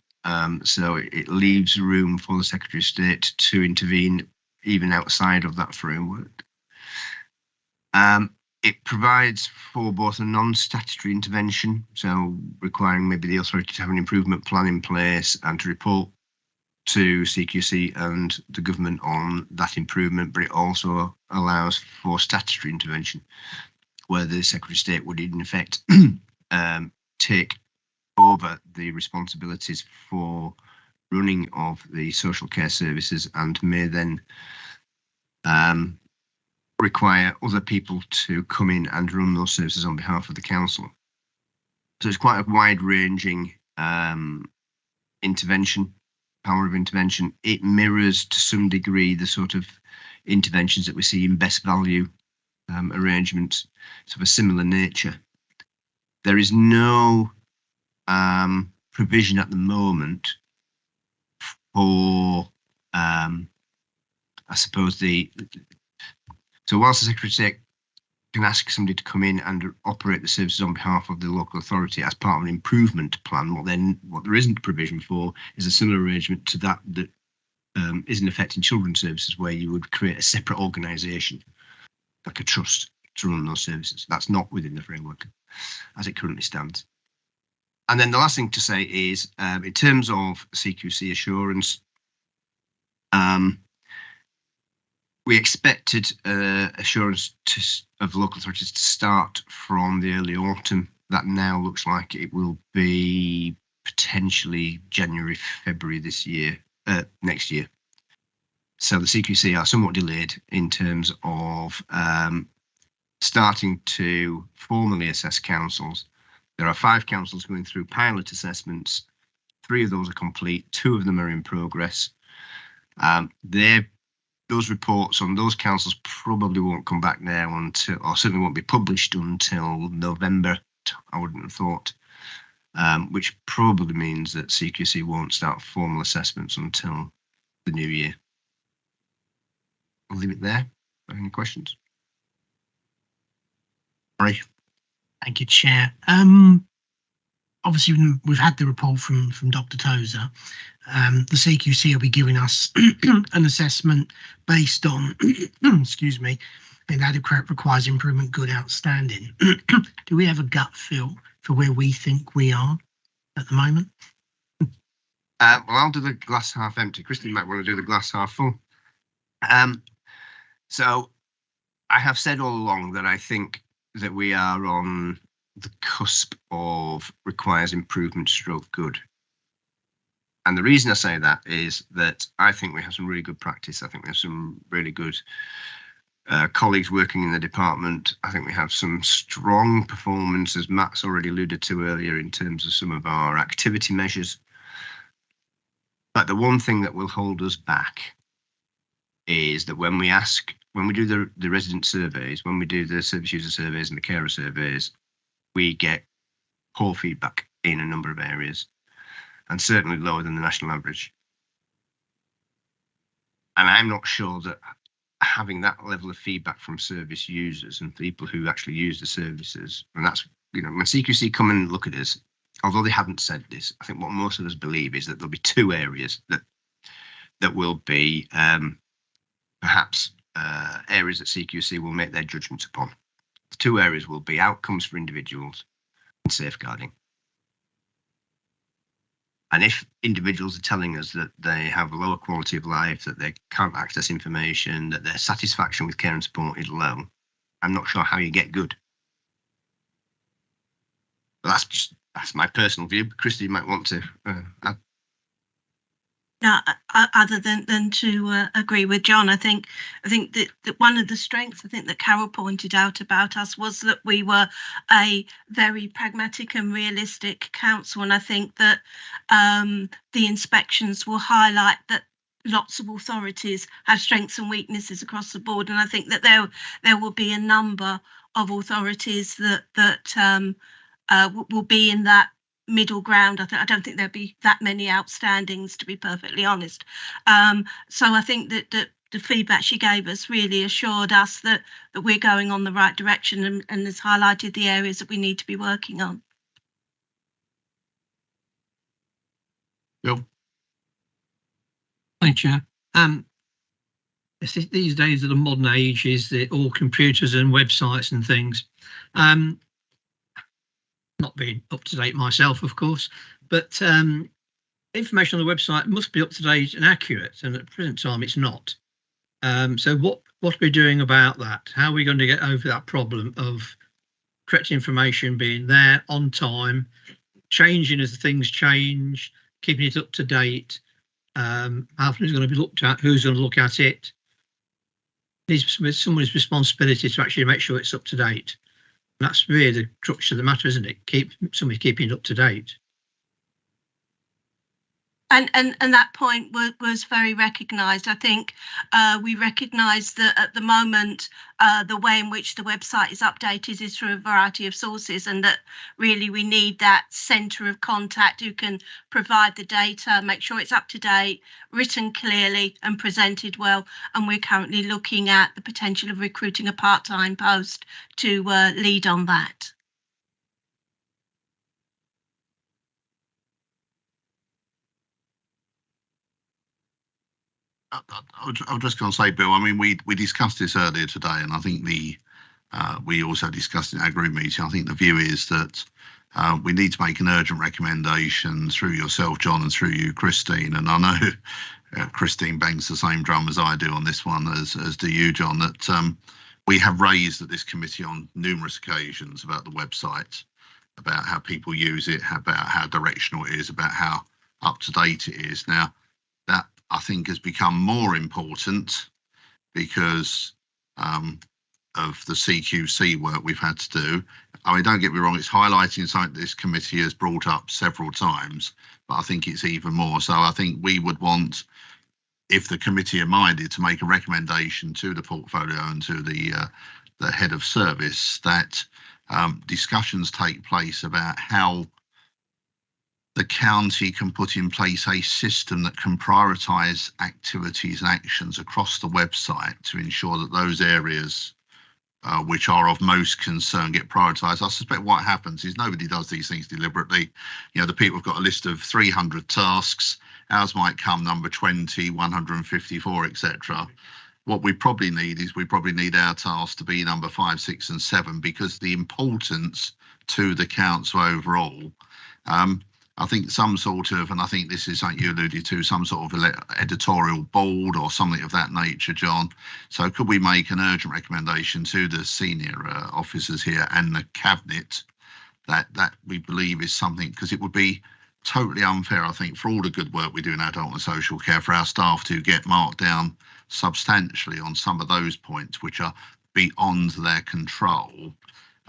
Speaker 2: So it leaves room for the Secretary of State to intervene even outside of that framework. It provides for both a non-statutory intervention, so requiring maybe the authority to have an improvement plan in place and to report to CQC and the government on that improvement, but it also allows for statutory intervention, where the Secretary of State would in effect take over the responsibilities for running of the social care services and may then require other people to come in and run those services on behalf of the council. So it's quite a wide-ranging intervention, power of intervention. It mirrors to some degree the sort of interventions that we see in best value arrangements, of a similar nature. There is no provision at the moment for, I suppose, so whilst the Secretary of State can ask somebody to come in and operate the services on behalf of the local authority as part of an improvement plan, what there isn't provision for is a similar arrangement to that is in effect in children's services, where you would create a separate organisation, like a trust, to run those services. That's not within the framework as it currently stands. And then the last thing to say is, in terms of CQC assurance, we expected assurance of local authorities to start from the early autumn. That now looks like it will be potentially January, February next year. So the CQC are somewhat delayed in terms of starting to formally assess councils. There are 5 councils going through pilot assessments. 3 of those are complete, 2 of them are in progress. Those reports on those councils probably won't come back now until, or certainly won't be published until November, I wouldn't have thought, which probably means that CQC won't start formal assessments until the new year. I'll leave it there. Any questions?
Speaker 1: Sorry.
Speaker 4: Thank you, Chair. Obviously, we've had the report from Dr. Tozer. The CQC will be giving us an assessment based on, excuse me, inadequate, requires improvement, good, outstanding. Do we have a gut feel for where we think we are at the moment?
Speaker 2: Well, I'll do the glass half empty. Christine might want to do the glass half full. So I have said all along that I think that we are on the cusp of requires improvement stroke good. And the reason I say that is that I think we have some really good practice. I think we have some really good colleagues working in the department. I think we have some strong performance, as Matt's already alluded to earlier, in terms of some of our activity measures. But the one thing that will hold us back is that when we do the resident surveys, when we do the service user surveys and the carer surveys, we get poor feedback in a number of areas, and certainly lower than the national average. And I'm not sure that having that level of feedback from service users and people who actually use the services, and that's, you know, when CQC come and look at us, although they haven't said this, I think what most of us believe is that there'll be 2 areas that will be perhaps areas that CQC will make their judgments upon. The 2 areas will be outcomes for individuals and safeguarding. And if individuals are telling us that they have a lower quality of life, that they can't access information, that their satisfaction with care and support is low, I'm not sure how you get good. But that's my personal view. Christy might want to add.
Speaker 9: No, other than to agree with John, I think that one of the strengths I think that Carol pointed out about us was that we were a very pragmatic and realistic council, and I think that the inspections will highlight that lots of authorities have strengths and weaknesses across the board, and I think that there will be a number of authorities that will be in that middle ground. I don't think there'll be that many outstandings, to be perfectly honest. So I think that the feedback she gave us really assured us that we're going on the right direction, and has highlighted the areas that we need to be working on.
Speaker 1: Bill?
Speaker 8: Thank you, Chair. These days of the modern age is all computers and websites and things. Not being up to date myself, of course, but information on the website must be up to date and accurate, and at the present time it's not. So what are we doing about that? How are we going to get over that problem of correct information being there on time, changing as things change, keeping it up to date? How often is going to be looked at? Who's going to look at it? It's somebody's responsibility to actually make sure it's up to date. That's really the crux of the matter, isn't it? Somebody keeping it up to date.
Speaker 9: And that point was very recognised. I think we recognise that at the moment, the way in which the website is updated is through a variety of sources, and that really we need that centre of contact who can provide the data, make sure it's up to date, written clearly and presented well. And we're currently looking at the potential of recruiting a part-time post to lead on that.
Speaker 1: I was just going to say, Bill, I mean, we discussed this earlier today, and I think we also discussed in our group meeting. I think the view is that we need to make an urgent recommendation through yourself, John, and through you, Christine. And I know Christine bangs the same drum as I do on this one, as do you, John, that we have raised at this committee on numerous occasions about the website, about how people use it, about how directional it is, about how up to date it is. Now, that I think has become more important because of the CQC work we've had to do. I mean, don't get me wrong, it's highlighting something this committee has brought up several times, but I think it's even more. So I think we would want, if the committee are minded, to make a recommendation to the portfolio and to the head of service that discussions take place about how the county can put in place a system that can prioritise activities and actions across the website to ensure that those areas which are of most concern get prioritised. I suspect what happens is nobody does these things deliberately. You know, the people have got a list of 300 tasks. Ours might come number 20, 154, etc. What we probably need is our task to be number 5, 6, and 7, because the importance to the council overall. I think some sort of, and I think this is something you alluded to, some sort of editorial board or something of that nature, John. So could we make an urgent recommendation to the senior officers here and the cabinet that we believe is something, because it would be totally unfair, I think, for all the good work we do in adult and social care, for our staff to get marked down substantially on some of those points which are beyond their control.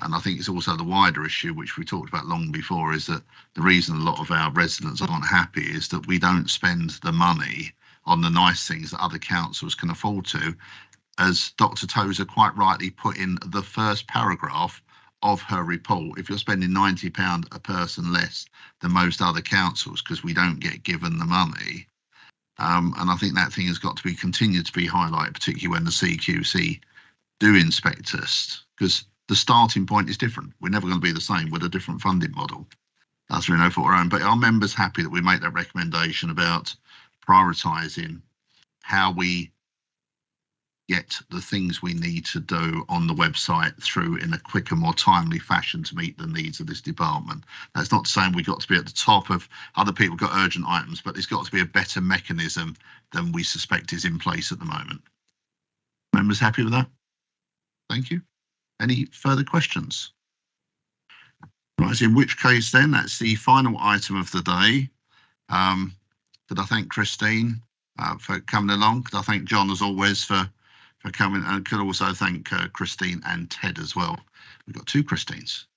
Speaker 1: And I think it's also the wider issue, which we talked about long before, is that the reason a lot of our residents aren't happy is that we don't spend the money on the nice things that other councils can afford to. As Dr. Tozer quite rightly put in the first paragraph of her report, if you're spending £90 a person less than most other councils because we don't get given the money, and I think that thing has got to be continued to be highlighted, particularly when the CQC do inspect us, because the starting point is different. We're never going to be the same with a different funding model. That's really no fault of our own. But are members happy that we make that recommendation about prioritising how we get the things we need to do on the website through in a quicker, more timely fashion to meet the needs of this department? That's not saying we've got to be at the top of other people got urgent items, but there's got to be a better mechanism than we suspect is in place at the moment. Members happy with that? Thank you. Any further questions? Right, in which case then, that's the final item of the day. Could I thank Christine for coming along? Could I thank John, as always, for coming, and could also thank Christine and Ted as well. We've got 2 Christines.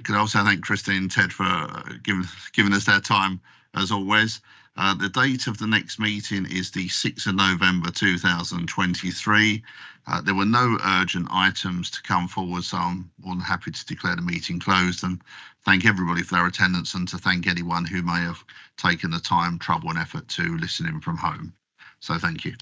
Speaker 1: Could also thank Christine and Ted for giving us their time, as always. The date of the next meeting is the 6th of November 2023. There were no urgent items to come forward, so I'm more than happy to declare the meeting closed and thank everybody for their attendance, and to thank anyone who may have taken the time, trouble and effort to listen in from home. So thank you.